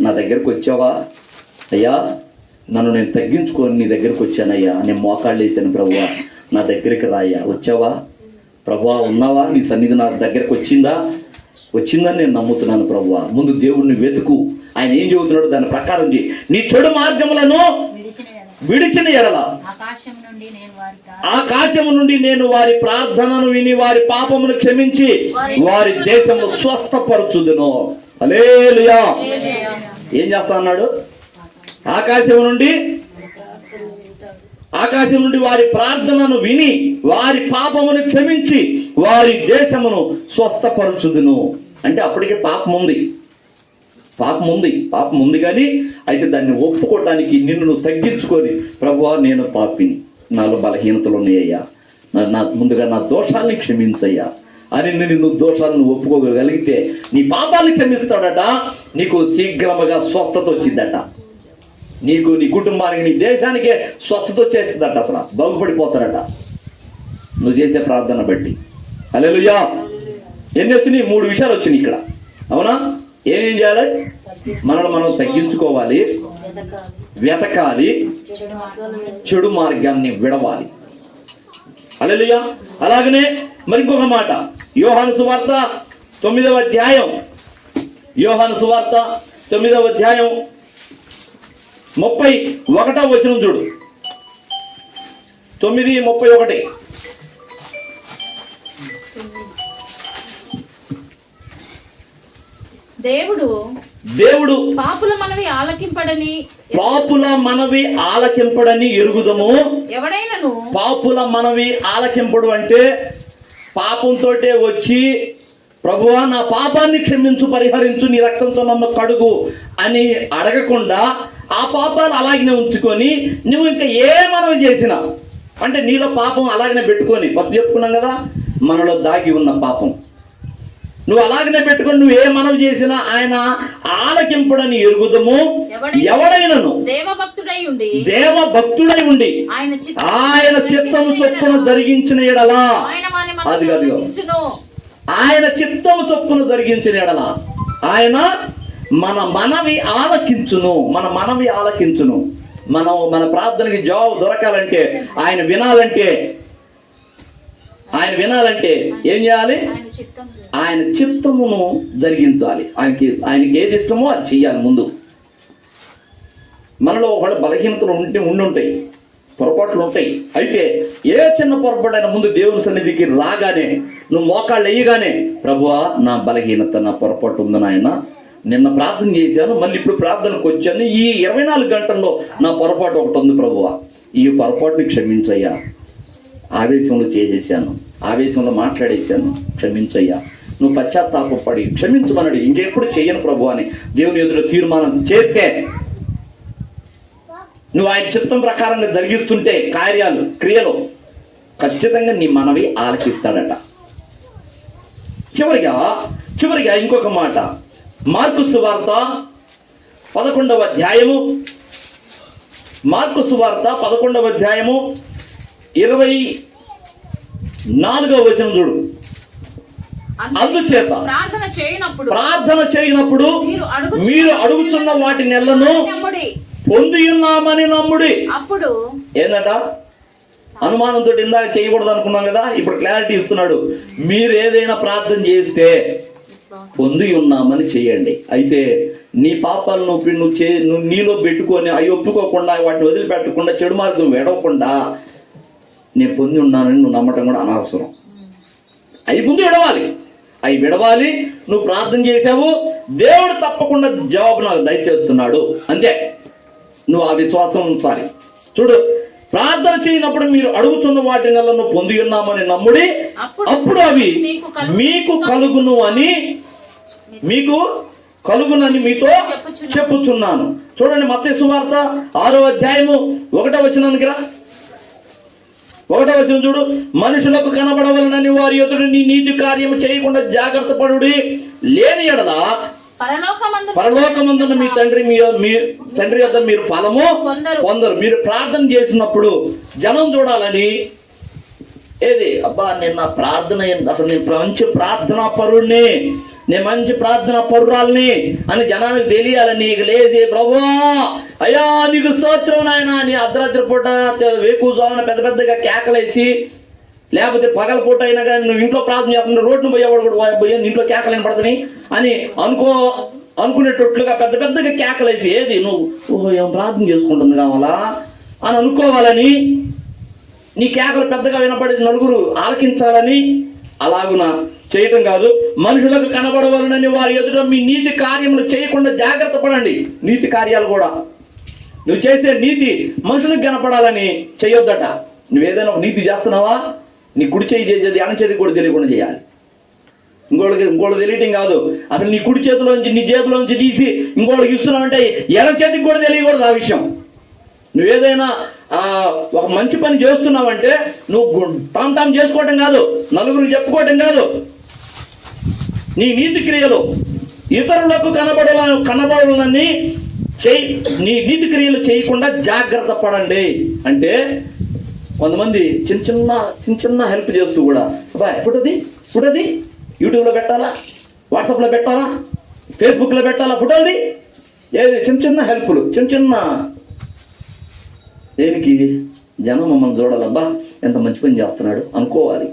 నా దగ్గరకు వచ్చావా అయ్యా, నన్ను నేను తగ్గించుకొని నీ దగ్గరకు వచ్చానయ్యా, నేను మోకాళ్ళు వేసాను ప్రభువా, నా దగ్గరికి రాయ్యా. వచ్చావా ప్రభువా, ఉన్నావా, నీ సన్నిధి నా దగ్గరకు వచ్చిందని నేను నమ్ముతున్నాను ప్రభువా. ముందు దేవుణ్ణి వెతుకు. ఆయన ఏం చెబుతున్నాడు దాని ప్రకారం చేయి. నీ చెడు మార్గములను విడిచిన ఎడల ఆకాశము నుండి నేను వారి ప్రార్థనను విని వారి పాపమును క్షమించి వారి దేశమును స్వస్థపరచుదును. హల్లెలూయా. ఏం చేస్తా అన్నాడు? ఆకాశం నుండి వారి ప్రార్థనను విని వారి పాపమును క్షమించి వారి దేశమును స్వస్థపరచుదును. అంటే అప్పటికే పాపం ఉంది కానీ అయితే దాన్ని ఒప్పుకోవటానికి నిన్ను నువ్వు తగ్గించుకొని, ప్రభువా నేను పాపిని, నాలో బలహీనతలు ఉన్నాయ్యా, ముందుగా నా దోషాన్ని క్షమించయ్యా అని నిన్ను దోషాలను ఒప్పుకోగలిగితే నీ పాపాన్ని క్షమిస్తాడట. నీకు శీఘ్రముగా స్వస్థత వచ్చిందట. నీకు, నీ కుటుంబానికి, నీ దేశానికే స్వస్థత వచ్చేస్తుందట. అసలు బాగుపడిపోతారట నువ్వు చేసే ప్రార్థన బట్టి. హల్లెలూయా. ఎన్ని వచ్చినాయి? 3 విషయాలు వచ్చినాయి ఇక్కడ. అవునా? ఏం చేయాలి? మనం తగ్గించుకోవాలి, వెతకాలి, చెడు మార్గాన్ని విడవాలి. హల్లెలూయా. అలాగనే మరింకొక మాట, యోహాను సువార్త 9వ అధ్యాయం 31వ వచనం చూడు. 9:31. దేవుడు పాపుల మనవి ఆలకింపడని ఎరుగుదము. ఎవడైనను పాపుల మనవి ఆలకింపడు అంటే పాపంతో వచ్చి ప్రభువా నా పాపాన్ని క్షమించు, పరిహరించు, నీ రక్తంతో నన్ను కడుగు అని అడగకుండా ఆ పాపాలు అలాగనే ఉంచుకొని నువ్వు ఇంకా ఏ మనవి చేసినా అంటే నీలో పాపం అలాగనే పెట్టుకొని చెప్పుకున్నాం కదా, మనలో దాగి ఉన్న పాపం నువ్వు అలాగనే పెట్టుకొని నువ్వు ఏ మనవి చేసినా ఆయన ఆలకింపుడని ఎరుగుదము. ఎవడైనను దేవభక్తుడై ఉండి ఆయన చిత్తము చొప్పున జరిగించిన ఎడలా, ఆయన చిత్తము చొప్పున జరిగించిన ఎడలా ఆయన మన మనవి ఆలకించును. మన ప్రార్థనకి జవాబు దొరకాలంటే ఆయన వినాలంటే ఏం చేయాలి? ఆయన చిత్తమును జరిగించాలి. ఆయనకి ఏది ఇష్టమో అది చెయ్యాలి. ముందు మనలో ఒకటి బలహీనతలు ఉండుంటాయి, పొరపాట్లు ఉంటాయి. అయితే ఏ చిన్న పొరపాటైనా ముందు దేవుని సన్నిధికి రాగానే, నువ్వు మోకాళ్ళు వేయగానే, ప్రభువా నా బలహీనత, నా పొరపాటు ఉందని ఆయన నిన్న ప్రార్థన చేశాను, మళ్ళీ ఇప్పుడు ప్రార్థనకు వచ్చాను, ఈ 24 గంటల్లో నా పొరపాటు ఒకటి ఉంది ప్రభువా, ఈ పొరపాటుని క్షమించయ్యా, ఆవేశంలో చేసేసాను, ఆవేశంలో మాట్లాడేశాను, క్షమించయ్యా, నువ్వు పశ్చాత్తాపడి క్షమించమన్నాడు. ఇంకెప్పుడు చెయ్యను ప్రభు అని దేవుని ఎదురు తీర్మానం చేస్తే, నువ్వు ఆయన చిత్తం ప్రకారంగా జరిగిస్తుంటే కార్యాలు, క్రియలు, ఖచ్చితంగా నీ మనవి ఆలకిస్తాడట. చివరిగా ఇంకొక మాట, మార్కు సువార్త 11వ అధ్యాయము 24వ వచనం చూడు. అందుచేత ప్రార్థన చేయనప్పుడు మీరు అడుగుతున్న వాటి నెలను పొంది ఉన్నామని నమ్ముడి. అప్పుడు ఏందట? అనుమానంతో ఇందాక చేయకూడదు అనుకున్నాం కదా, ఇప్పుడు క్లారిటీ ఇస్తున్నాడు. మీరు ఏదైనా ప్రార్థన చేస్తే పొంది ఉన్నామని చేయండి. అయితే నీ పాపాలను నువ్వు నీలో పెట్టుకొని అవి ఒప్పుకోకుండా, వాటిని వదిలిపెట్టకుండా, చెడు మార్గం విడవకుండా నేను పొంది ఉన్నానని నువ్వు నమ్మటం కూడా అనవసరం. అవి ముందు విడవాలి. నువ్వు ప్రార్థన చేసావు, దేవుడు తప్పకుండా జవాబు నాకు దయచేస్తున్నాడు, అంతే. నువ్వు ఆ విశ్వాసం ఉంచాలి. చూడు, ప్రార్థన చేయనప్పుడు మీరు అడుగుతున్న వాటి నెలను పొంది ఉన్నామని నమ్ముడి, అప్పుడు అవి మీకు కలుగునని మీతో చెప్పుచున్నాను. చూడండి, మత్తయి సువార్త 6వ అధ్యాయము 1వ వచనానికి రా. 1వ వచనం చూడు. మనుషులకు కనబడవలనని వారి ఎదురు నీ నీతి కార్యము చేయకుండా జాగ్రత్త పడుడి, లేని ఎడల పరలోకమందున మీ తండ్రి వద్ద మీరు ఫలము పొందరు. మీరు ప్రార్థన చేసినప్పుడు జనం చూడాలని, ఏది అబ్బా నిన్న ప్రార్థన, అసలు నేను మంచి ప్రార్థనా పరుణ్ణి, నేను మంచి ప్రార్థన పరురాల్ని అని జనానికి తెలియాలని, నీకు లేచి ప్రభువా అయ్యా నీకు స్తోత్రం నాయనా నీ అర్ధరాత్రి పూట వేకుజామున పెద్దగా కేకలేసి, లేకపోతే పగల పూట అయినా కానీ నువ్వు ఇంట్లో ప్రార్థన చేస్తున్నా, రోడ్డును పోయేవాడు కూడా పోయే ఇంట్లో కేకలేని పడుతుంది అని అనుకునేటట్లుగా పెద్దగా కేకలేసి, ఏది నువ్వు ఏం ప్రార్థన చేసుకుంటుంది కావాలా అని అనుకోవాలని, నీ కేకలు పెద్దగా వినపడి నలుగురు ఆలకించాలని అలాగున చేయటం కాదు. మనుషులకు కనబడవలనని వారి ఎదుట మీ నీతి కార్యములు చేయకుండా జాగ్రత్త పడండి. నీతి కార్యాలు కూడా నువ్వు చేసే నీతి మనుషులకు కనపడాలని చేయొద్దట. నువ్వేదైనా ఒక నీతి చేస్తున్నావా, నీ కుడి చేయి చేసేది ఎడం చేతికి కూడా తెలియకుండా చేయాలి. ఇంకోళ్ళకి తెలియటం కాదు, అసలు నీ కుడి చేతిలోంచి, నీ జేబులోంచి తీసి ఇంకోళ్ళకి ఇస్తున్నావంటే ఎడం చేతికి కూడా తెలియకూడదు ఆ విషయం. నువ్వేదైనా ఒక మంచి పని చేస్తున్నావంటే నువ్వు టామ్ చేసుకోవటం కాదు, నలుగురికి చెప్పుకోవటం కాదు. నీ నీతి క్రియలు ఇతరులకు కనబడాలని నీ నీతి క్రియలు చేయకుండా జాగ్రత్త పడండి. అంటే కొంతమంది చిన్న హెల్ప్ చేస్తూ కూడా, అబ్బా ఇప్పుడు అది యూట్యూబ్లో పెట్టాలా, వాట్సాప్లో పెట్టాలా, ఫేస్బుక్లో పెట్టాలా, ఫోటోది ఏది చిన్న హెల్ప్లు, చిన్న దేనికి? జనం మమ్మల్ని చూడాలబ్బా ఎంత మంచి పని చేస్తున్నాడు అనుకోవాలి.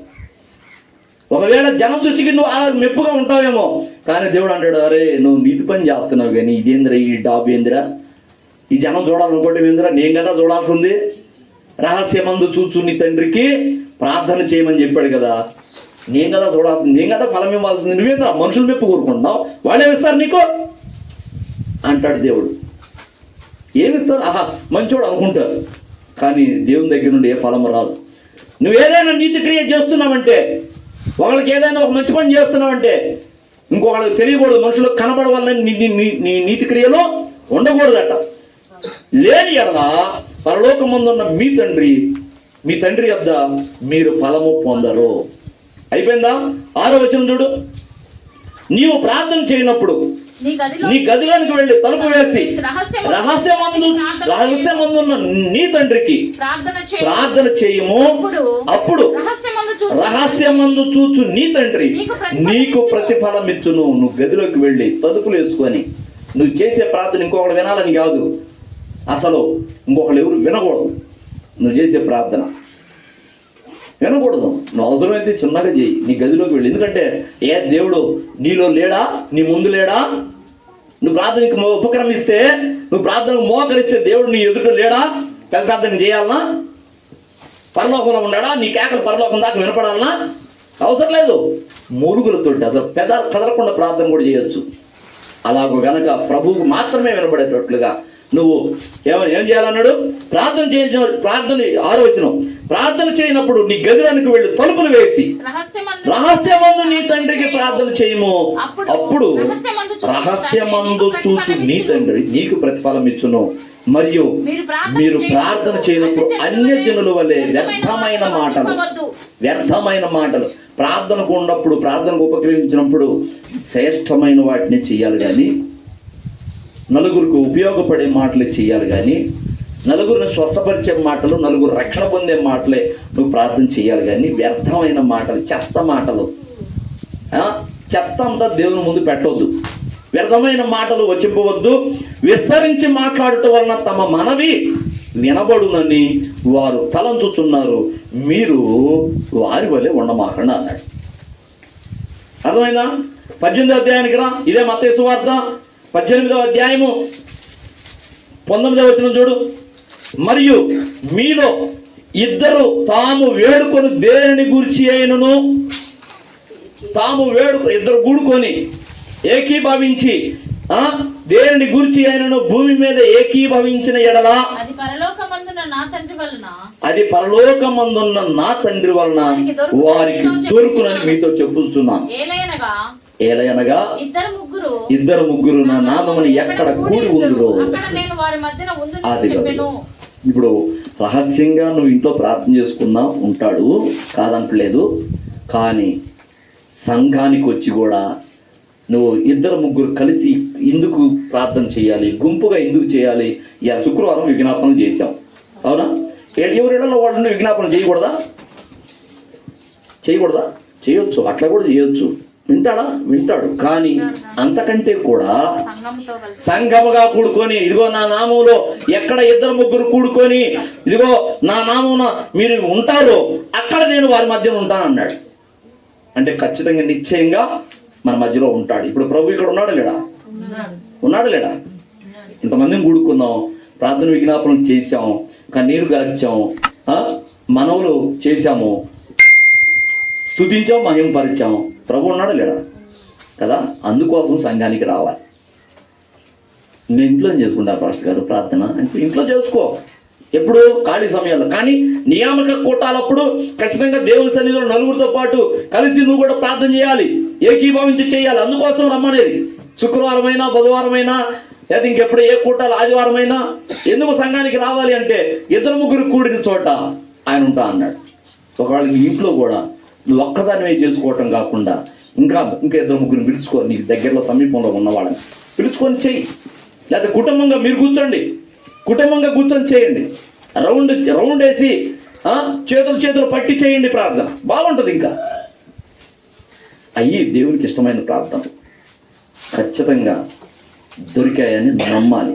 ఒకవేళ జనం దృష్టికి నువ్వు అలా మెప్పుగా ఉంటావేమో, కానీ దేవుడు అంటాడు, అరే నువ్వు నీతి పని చేస్తున్నావు కానీ ఇదేందిరా, ఈ డాబు ఏందిరా, ఈ జనం చూడాలనుకోవటం ఏందిరా, నేను కదా చూడాల్సింది, రహస్యమందు చూచు నీ తండ్రికి ప్రార్థన చేయమని చెప్పాడు కదా. నేను కదా చూడాల్సింది, నేను కదా ఫలం ఇవ్వాల్సింది, నువ్వేం కదా మనుషుల మెప్పు కోరుకుంటున్నావు, వాళ్ళేమిస్తారు నీకు అంటాడు దేవుడు. ఏమిస్తారు? ఆహా మంచోడు అనుకుంటారు, కానీ దేవుని దగ్గర నుండి ఏ ఫలం రాదు. నువ్వు ఏదైనా నీతి క్రియ చేస్తున్నావంటే, ఒకళ్ళకి ఏదైనా ఒక మంచి పని చేస్తున్నావంటే ఇంకొకళ్ళకి తెలియకూడదు, మనుషులకు కనబడవాలని నీ నీతి క్రియలో ఉండకూడదట. లేని ఎడల పరలోకమందున్న మీ తండ్రి యొద్ద మీరు ఫలము పొందరు. అయిపోయిందా? 6వ వచనం చూడు. నీవు ప్రార్థన చేయనప్పుడు నీ గదిలోనికి వెళ్ళి తలుపు వేసి రహస్యమందున్న నీ తండ్రికి ప్రార్థన చేయము, అప్పుడు రహస్యమందు చూచు నీ తండ్రి నీకు ప్రతిఫలం ఇచ్చును. నువ్వు గదిలోకి వెళ్ళి తలుపులు వేసుకొని నువ్వు చేసే ప్రార్థన ఇంకొకరు వినాలని కాదు, అసలు ఇంకొకరు ఎవరు వినకూడదు. నువ్వు చేసే ప్రార్థన వినకూడదు. నువ్వు అవసరమైతే చిన్నగా చేయి, నీ గదిలోకి వెళ్ళి. ఎందుకంటే దేవుడు నీలో లేడా, నీ ముందు లేడా? నువ్వు ప్రార్థనకి ఉపక్రమిస్తే, నువ్వు ప్రార్థనకు మోకరిస్తే దేవుడు నీ ఎదుట లేడా? పెద్ద ప్రార్థన చేయాలన్నా? పరలోకంలో ఉన్నాడా? నీ కేకలు పరలోకం దాకా వినపడాలన్నా? అవసరం లేదు. మూలుగులతో అసలు కదలకుండా ప్రార్థన కూడా చేయొచ్చు. అలాగో గనక ప్రభువుకు మాత్రమే వినపడేటట్లుగా నువ్వు ఏం చేయాలన్నాడు? ప్రార్థన 6వ వచనం. ప్రార్థన చేయనప్పుడు నీ గదిలోనికి వెళ్ళి తలుపులు వేసి రహస్యమందు నీ తండ్రికి ప్రార్థన చేయము, అప్పుడు రహస్యమందు చూచు నీ తండ్రి నీకు ప్రతిఫలం ఇచ్చును. మరియు మీరు ప్రార్థన చేయనప్పుడు అన్యజనుల వలె వ్యర్థమైన మాటలు ప్రార్థనకు ఉన్నప్పుడు, ప్రార్థనకు ఉపక్రమించినప్పుడు శ్రేష్టమైన వాటిని చెయ్యాలి కానీ, నలుగురికి ఉపయోగపడే మాటలే చెయ్యాలి కానీ, నలుగురిని స్వస్థపరిచే మాటలు, నలుగురు రక్షణ పొందే మాటలే నువ్వు ప్రార్థన చేయాలి కానీ, వ్యర్థమైన మాటలు, చెత్త మాటలు, చెత్త అంతా దేవుని ముందు పెట్టవద్దు. వ్యర్థమైన మాటలు వచ్చిపోవద్దు. విస్తరించి మాట్లాడటం వలన తమ మనవి వినబడునని వారు తలంచుచున్నారు, మీరు వారి వలె ఉండమాకండి అన్నాడు. అర్థమైందా? 18వ అధ్యాయానికి రా. ఇదే మత్తయి సువార్త 18వ అధ్యాయము 19వ వచనం చూడు. మరియు మీలో ఇద్దరు తాము వేడుకొని దేనిని గూర్చి అయినను, ఇద్దరు కూడుకొని ఏకీభవించి దేనిని గూర్చి అయినను భూమి మీద ఏకీభవించిన ఎడల అది పరలోకమందున్న నా తండ్రి వలన వారికి దొరుకునని మీతో చెప్పుతున్నాను. ఏలయనగా ఇద్దరు ముగ్గురు నా నామముని ఎక్కడ కూడి ఉందురో అది. ఇప్పుడు రహస్యంగా నువ్వు ఇంట్లో ప్రార్థన చేసుకున్నా ఉంటాడు, కాదంటలేదు. కానీ సంఘానికి వచ్చి కూడా నువ్వు ఇద్దరు ముగ్గురు కలిసి ఎందుకు ప్రార్థన చేయాలి, గుంపుగా ఎందుకు చేయాలి? శుక్రవారం విజ్ఞాపనం చేశాం, అవునా? ఎవరిలో వాళ్ళు విజ్ఞాపన చేయకూడదా? చేయొచ్చు, అట్లా కూడా చేయొచ్చు. వింటాడు. కానీ అంతకంటే కూడా సంఘముగా కూడుకొని, ఇదిగో నా నామంలో ఎక్కడ ఇద్దరు ముగ్గురు కూడుకొని, ఇదిగో నా నామమున మీరు ఉంటారో అక్కడ నేను వారి మధ్యన ఉంటాను అన్నాడు. అంటే ఖచ్చితంగా నిశ్చయంగా మన మధ్యలో ఉంటాడు. ఇప్పుడు ప్రభు ఇక్కడ ఉన్నాడు లేడా? ఇంతమందిని కూడుకున్నాం, ప్రార్థన విజ్ఞాపనం చేశాం, కన్నీరు గార్చాం, మనవులు చేశాము, స్తుతించాం, మహిమపరిచాం. ప్రభు ఉన్నాడు లేడా కదా? అందుకోసం సంఘానికి రావాలి. నేను ఇంట్లో చేసుకుంటా పాస్టర్ గారు ప్రార్థన అంటే ఇంట్లో చేసుకో, ఎప్పుడు ఖాళీ సమయాల్లో. కానీ నియామక కూటాలప్పుడు ఖచ్చితంగా దేవుని సన్నిధిలో నలుగురితో పాటు కలిసి నువ్వు కూడా ప్రార్థన చేయాలి, ఏకీభవించి చేయాలి. అందుకోసం రమ్మనేది. శుక్రవారం అయినా, బుధవారం అయినా, లేదా ఇంకెప్పుడు ఏ కూటాలు, ఆదివారం అయినా ఎందుకు సంఘానికి రావాలి అంటే ఇద్దరు ముగ్గురు కూడిన చోట ఆయన ఉంటా అన్నాడు. ఒకవేళ నీ ఇంట్లో కూడా నువ్వు ఒక్కదానివే చేసుకోవటం కాకుండా ఇంకా ఇద్దరు ముగ్గురు పిలుచుకో, నీకు దగ్గరలో సమీపంలో ఉన్న వాళ్ళని పిలుచుకొని చెయ్యి. లేకపోతే మీరు కుటుంబంగా కూర్చొని చేయండి. రౌండ్ వేసి చేతులు పట్టి చేయండి ప్రార్థన, బాగుంటుంది. ఇంకా అయ్యి దేవునికి ఇష్టమైన ప్రార్థన ఖచ్చితంగా దొరికాయని నమ్మాలి.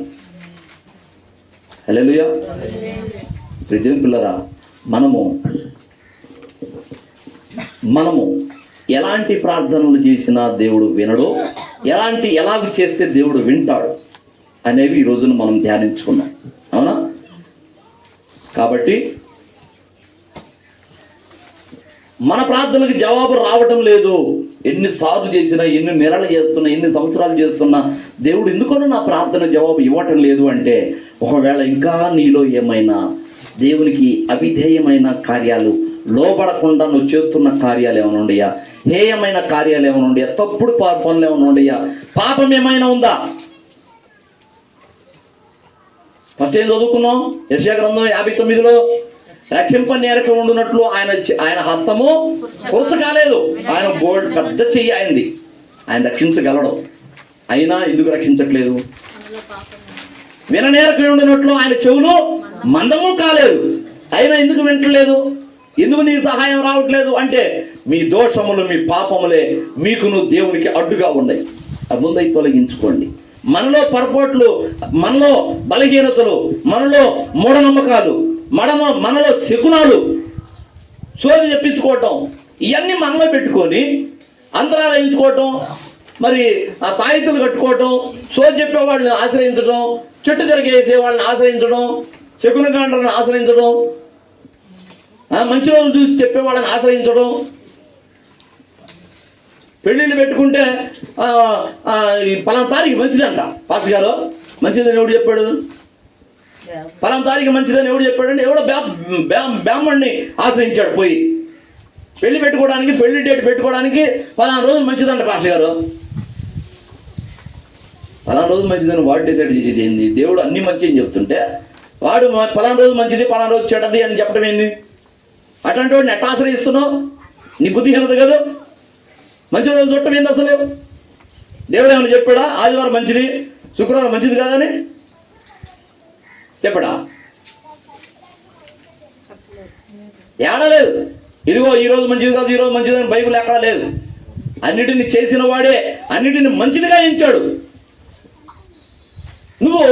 హల్లెలూయా. దేవుని పిల్లరా, మనము ఎలాంటి ప్రార్థనలు చేసినా దేవుడు వినడో, ఎలాగ చేస్తే దేవుడు వింటాడు అనేవి ఈ రోజున మనం ధ్యానించుకున్నాం, అవునా? కాబట్టి మన ప్రార్థనలకు జవాబు రావటం లేదు. ఎన్నిసార్లు చేసినా, ఎన్ని నెలలు చేస్తున్నా, ఎన్ని సంవత్సరాలు చేస్తున్నా దేవుడు ఎందుకనో నా ప్రార్థన జవాబు ఇవ్వటం లేదు అంటే, ఒకవేళ ఇంకా నీలో ఏమైనా దేవునికి అవిధేయమైన కార్యాలు, లోబడకుండా నువ్వు చేస్తున్న కార్యాలు ఏమైనా ఉండయా, హేయమైన కార్యాలు ఏమైనా ఉండయా, తప్పుడు పనులు ఏమైనా ఉండయా, పాపం ఏమైనా ఉందా? ఫస్ట్ ఏం చదువుకున్నాం? యెషయా గ్రంథం 59లో రక్షింపనేరక ఉండునట్లు ఆయన హస్తము కురచ కాలేదు, ఆయన పెద్ద చెయ్యి ఆయనది, ఆయన రక్షించగలడు. అయినా ఎందుకు రక్షించట్లేదు? విననేరక ఉండునట్లు ఆయన చెవులు మందము కాలేదు, అయినా ఎందుకు వింటలేదు? ఎందుకు నీ సహాయం రావట్లేదు అంటే, మీ దోషములు, మీ పాపములే మీకును దేవునికి అడ్డుగా ఉన్నాయి. అది ముందై తొలగించుకోండి. మనలో పొరపాట్లు, మనలో బలహీనతలు, మనలో మూఢనమ్మకాలు, మనలో శకునాలు, సోది చెప్పించుకోవటం, ఇవన్నీ మనలో పెట్టుకొని అంతరాలు ఎంచుకోవటం, మరి ఆ తాయితులు కట్టుకోవటం, సోది చెప్పే వాళ్ళని ఆశ్రయించడం, చెట్టు తిరిగేసే వాళ్ళని ఆశ్రయించడం, శకునగాండ్రని ఆశ్రయించడం, మంచి రోజులు చూసి చెప్పే వాళ్ళని ఆశ్రయించడం. పెళ్ళిళ్ళు పెట్టుకుంటే పలానా తారీఖు మంచిదంట పాస్టర్ గారు, మంచిదని ఎవడు చెప్పాడు? పలానా తారీఖు మంచిదని ఎవడు చెప్పాడంటే, ఎవడో బ్రాహ్మణ్ణి ఆశ్రయించాడు పోయి. పెళ్లి పెట్టుకోవడానికి, పెళ్లి డేట్ పెట్టుకోవడానికి పలానా రోజు మంచిదంట పాస్టర్ గారు. పలానా రోజు మంచిదని వాడు డిసైడ్ చేసేది ఏంది? దేవుడు అన్ని మంచి అని చెప్తుంటే వాడు పలానా రోజు మంచిది, పలానా రోజు చెడ్డది అని చెప్పడం ఏంది? అట్లాంటి వాడిని ఎట్లా ఆశ్రయిస్తున్నావు? నీ బుద్ధిహీనత కదా. మంచి రోజు చూడటం ఏంది అసలు? దేవుడు ఏమైనా చెప్పాడా ఆదివారం మంచిది, శుక్రవారం మంచిది కాదని చెప్పాడా? ఏడా లేదు. ఇదిగో ఈ రోజు మంచిది కాదు, ఈ రోజు మంచిది అని బైబిల్ ఎక్కడా లేదు. అన్నిటిని చేసిన వాడే అన్నిటిని మంచిదిగా ఎంచాడు. నువ్వు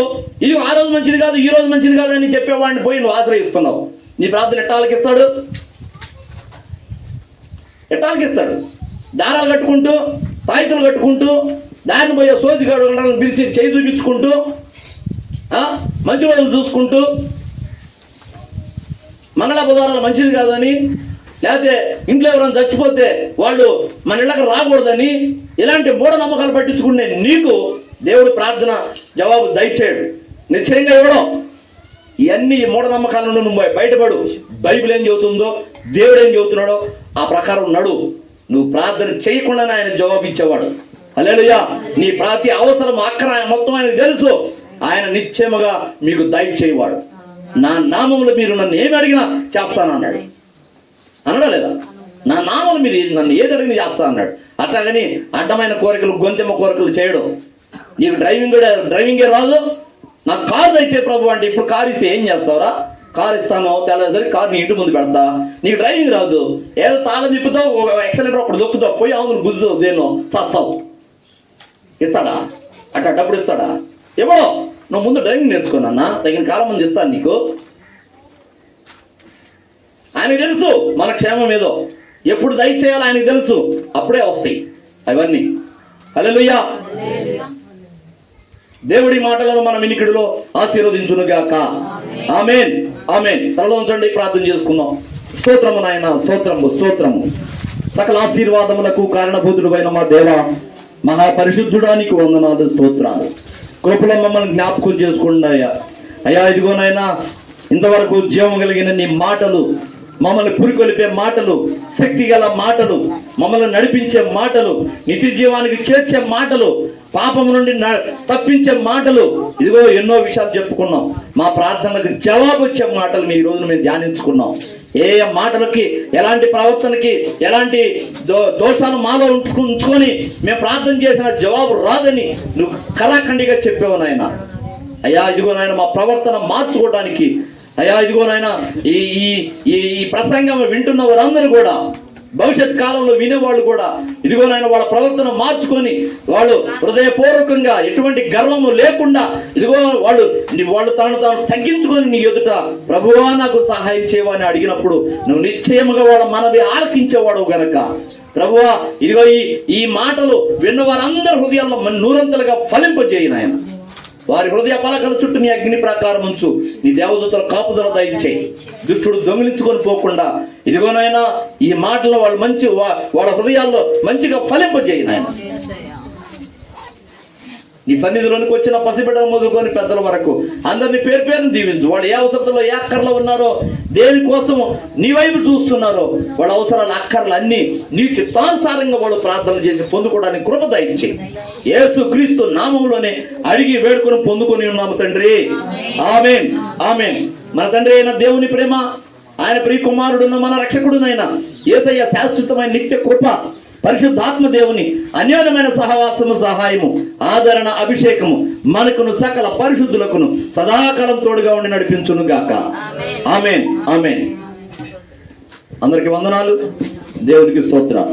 ఇది ఆ రోజు మంచిది కాదు, ఈ రోజు మంచిది కాదు అని చెప్పేవాడిని పోయి నువ్వు ఆశ్రయిస్తున్నావు. నీ ప్రార్థన ఎట్టాలకిస్తాడు? ఎట్టాలకిస్తాడు? దారాలు కట్టుకుంటూ, తాయితులు కట్టుకుంటూ, దారిని పోయే సోది గడులను పిలిచి చేయి చూపించుకుంటూ, మంచి రోజులు చూసుకుంటూ, మంగళ బుధవారాలు మంచిది కాదని, లేకపోతే ఇంట్లో ఎవరైనా చచ్చిపోతే వాళ్ళు మన ఇళ్ళకి రాకూడదని, ఇలాంటి మూఢనమ్మకాలు పట్టించుకునే నీకు దేవుడు ప్రార్థన జవాబు దయచేయడు, నిశ్చయంగా ఇవ్వడం. ఇవన్నీ మూఢనమ్మకాల నుండి నువ్వు బయటపడు. బైబిల్ ఏం చెబుతుందో, దేవుడు ఏం చెబుతున్నాడో ఆ ప్రకారం నడు. నువ్వు ప్రార్థన చేయకుండానే ఆయన జవాబు ఇచ్చేవాడు. హల్లెలూయా. నీ ప్రతి అవసరం అక్కర మొత్తం ఆయనకు తెలుసు. ఆయన నిశ్చయముగా మీకు దయచేయవాడు. నా నామములో మీరు నన్ను ఏమి అడిగినా చేస్తానన్నాడు. అనడా లేదా? నా నామములు మీరు నన్ను ఏది అడిగినా చేస్తా అన్నాడు. అట్లాగని అడ్డమైన కోరికలు, గొంతెమ్మ కోరికలు చేయడం. నీకు డ్రైవింగే రాదు, నాకు కారు దయచే ప్రభు అంటే, ఇప్పుడు కారు ఇస్తే ఏం చేస్తావురా? కారు ఇస్తాను, తెల్లసరికి కారు నీ ఇంటి ముందు పెడతా. నీకు డ్రైవింగ్ రాదు, ఏదో తాళం తిప్పుతావు, ఎక్సలెంటర్ ఒకటి దొక్కుతావు, పోయి అవును గుద్దుతావు, దేన్నో సస్తావు. ఇస్తాడా? అట్లా డబ్బులు ఇస్తాడా? ఎవడో నువ్వు ముందు డ్రైవింగ్ నేర్చుకున్నా, తగిన కాలం ముందు ఇస్తాను నీకు. ఆయనకు తెలుసు మన క్షేమం ఏదో, ఎప్పుడు దయచేయాలో ఆయనకు తెలుసు. అప్పుడే వస్తాయి అవన్నీ. హల్లెలూయా. దేవుడి మాటలను మన వినికిడిలో ఆశీర్వదించునుగాక. ఆమేన్, ఆమేన్. తలలో ఉంచండి, ప్రార్థన చేసుకుందాం. స్తోత్రము నాయన, స్తోత్రము, స్తోత్రము. సకల ఆశీర్వాదములకు కారణభూతుడైన మా దేవ, మహాపరిశుద్ధుడానికి వందనాలు, స్తోత్రాలు. కృపలో మమ్మల్ని జ్ఞాపకం చేసుకోండి అయ్యా. అయ్యా ఇదిగోనైనా ఇంతవరకు జీవం కలిగిన నీ మాటలు, మమ్మల్ని పురికొలిపే మాటలు, శక్తి గల మాటలు, మమ్మల్ని నడిపించే మాటలు, నిత్య జీవానికి చేర్చే మాటలు, పాపం నుండి తప్పించే మాటలు, ఇదిగో ఎన్నో విషయాలు చెప్పుకున్నాం. మా ప్రార్థనలకు జవాబు వచ్చే మాటలు ఈ రోజున మేము ధ్యానించుకున్నాం. ఏ మాటలకి, ఎలాంటి ప్రవర్తనకి, ఎలాంటి దోషాలు మాలో ఉంచుకొని మేము ప్రార్థన చేసిన జవాబు రాదని నువ్వు కళాఖండిగా చెప్పావు నాయన. అయ్యా ఇదిగో నాయన మా ప్రవర్తన మార్చుకోవడానికి, అయ్యా ఇదిగో నాయన ఈ ప్రసంగం వింటున్న వారందరూ కూడా, భవిష్యత్ కాలంలో వినేవాళ్ళు కూడా ఇదిగో నాయన వాళ్ళ ప్రవర్తన మార్చుకొని, వాళ్ళు హృదయపూర్వకంగా ఎటువంటి గర్వము లేకుండా ఇదిగో వాళ్ళు తాను తగ్గించుకొని నీ ఎదుట ప్రభువా నాకు సహాయం చేయమని అడిగినప్పుడు నువ్వు నిశ్చయముగా వాళ్ళ మనవి ఆలకించేవాడు గనక ప్రభువా ఇదిగో ఈ మాటలు విన్న వారందరి హృదయాల్లో నూరంతలుగా ఫలింపజేయి నాయన. వారి హృదయ పలకల చుట్టూ నీ అగ్ని ప్రకారం ఉంచు. నీ దేవదూతల కాపుదల దయచేయి. దుష్టుడు దొంగిలించుకొని పోకుండా ఇదిగోనైనా ఈ మాటలు వాళ్ళు మంచి వాళ్ళ హృదయాల్లో మంచిగా ఫలింపజేయి నాయన. నీ సన్నిధిలోనికి వచ్చిన పసిబిడ్డలు మొదలుకొని పెద్దల వరకు అందరినీ పేరు పేరును దీవించు. వాళ్ళు ఏ అవసరంలో ఏ అక్కర్లో ఉన్నారో, దేని కోసం నీ వైపు చూస్తున్నారో, వాళ్ళ అవసరాలు అక్కర్లు అన్నీ నీ చిత్తానుసారంగా వాళ్ళు ప్రార్థన చేసి పొందుకోవడానికి కృప దయచేయి. యేసు క్రీస్తు నామములోనే అడిగి వేడుకొని పొందుకొని ఉన్నాము తండ్రి. ఆమేన్, ఆమేన్. మన తండ్రి అయిన దేవుని ప్రేమ, ఆయన ప్రియ కుమారుడున్న మన రక్షకుడునైనా యేసయ్య శాశ్వతమైన నిత్య కృప, పరిశుద్ధాత్మ దేవుని అన్యోన్యమైన సహవాసము, సహాయము, ఆదరణ, అభిషేకము మనకును సకల పరిశుద్ధులకును సదాకాలం తోడుగా ఉండి నడిపించును గాక. ఆమేన్, ఆమేన్. అందరికి వందనాలు. దేవునికి స్తోత్రం.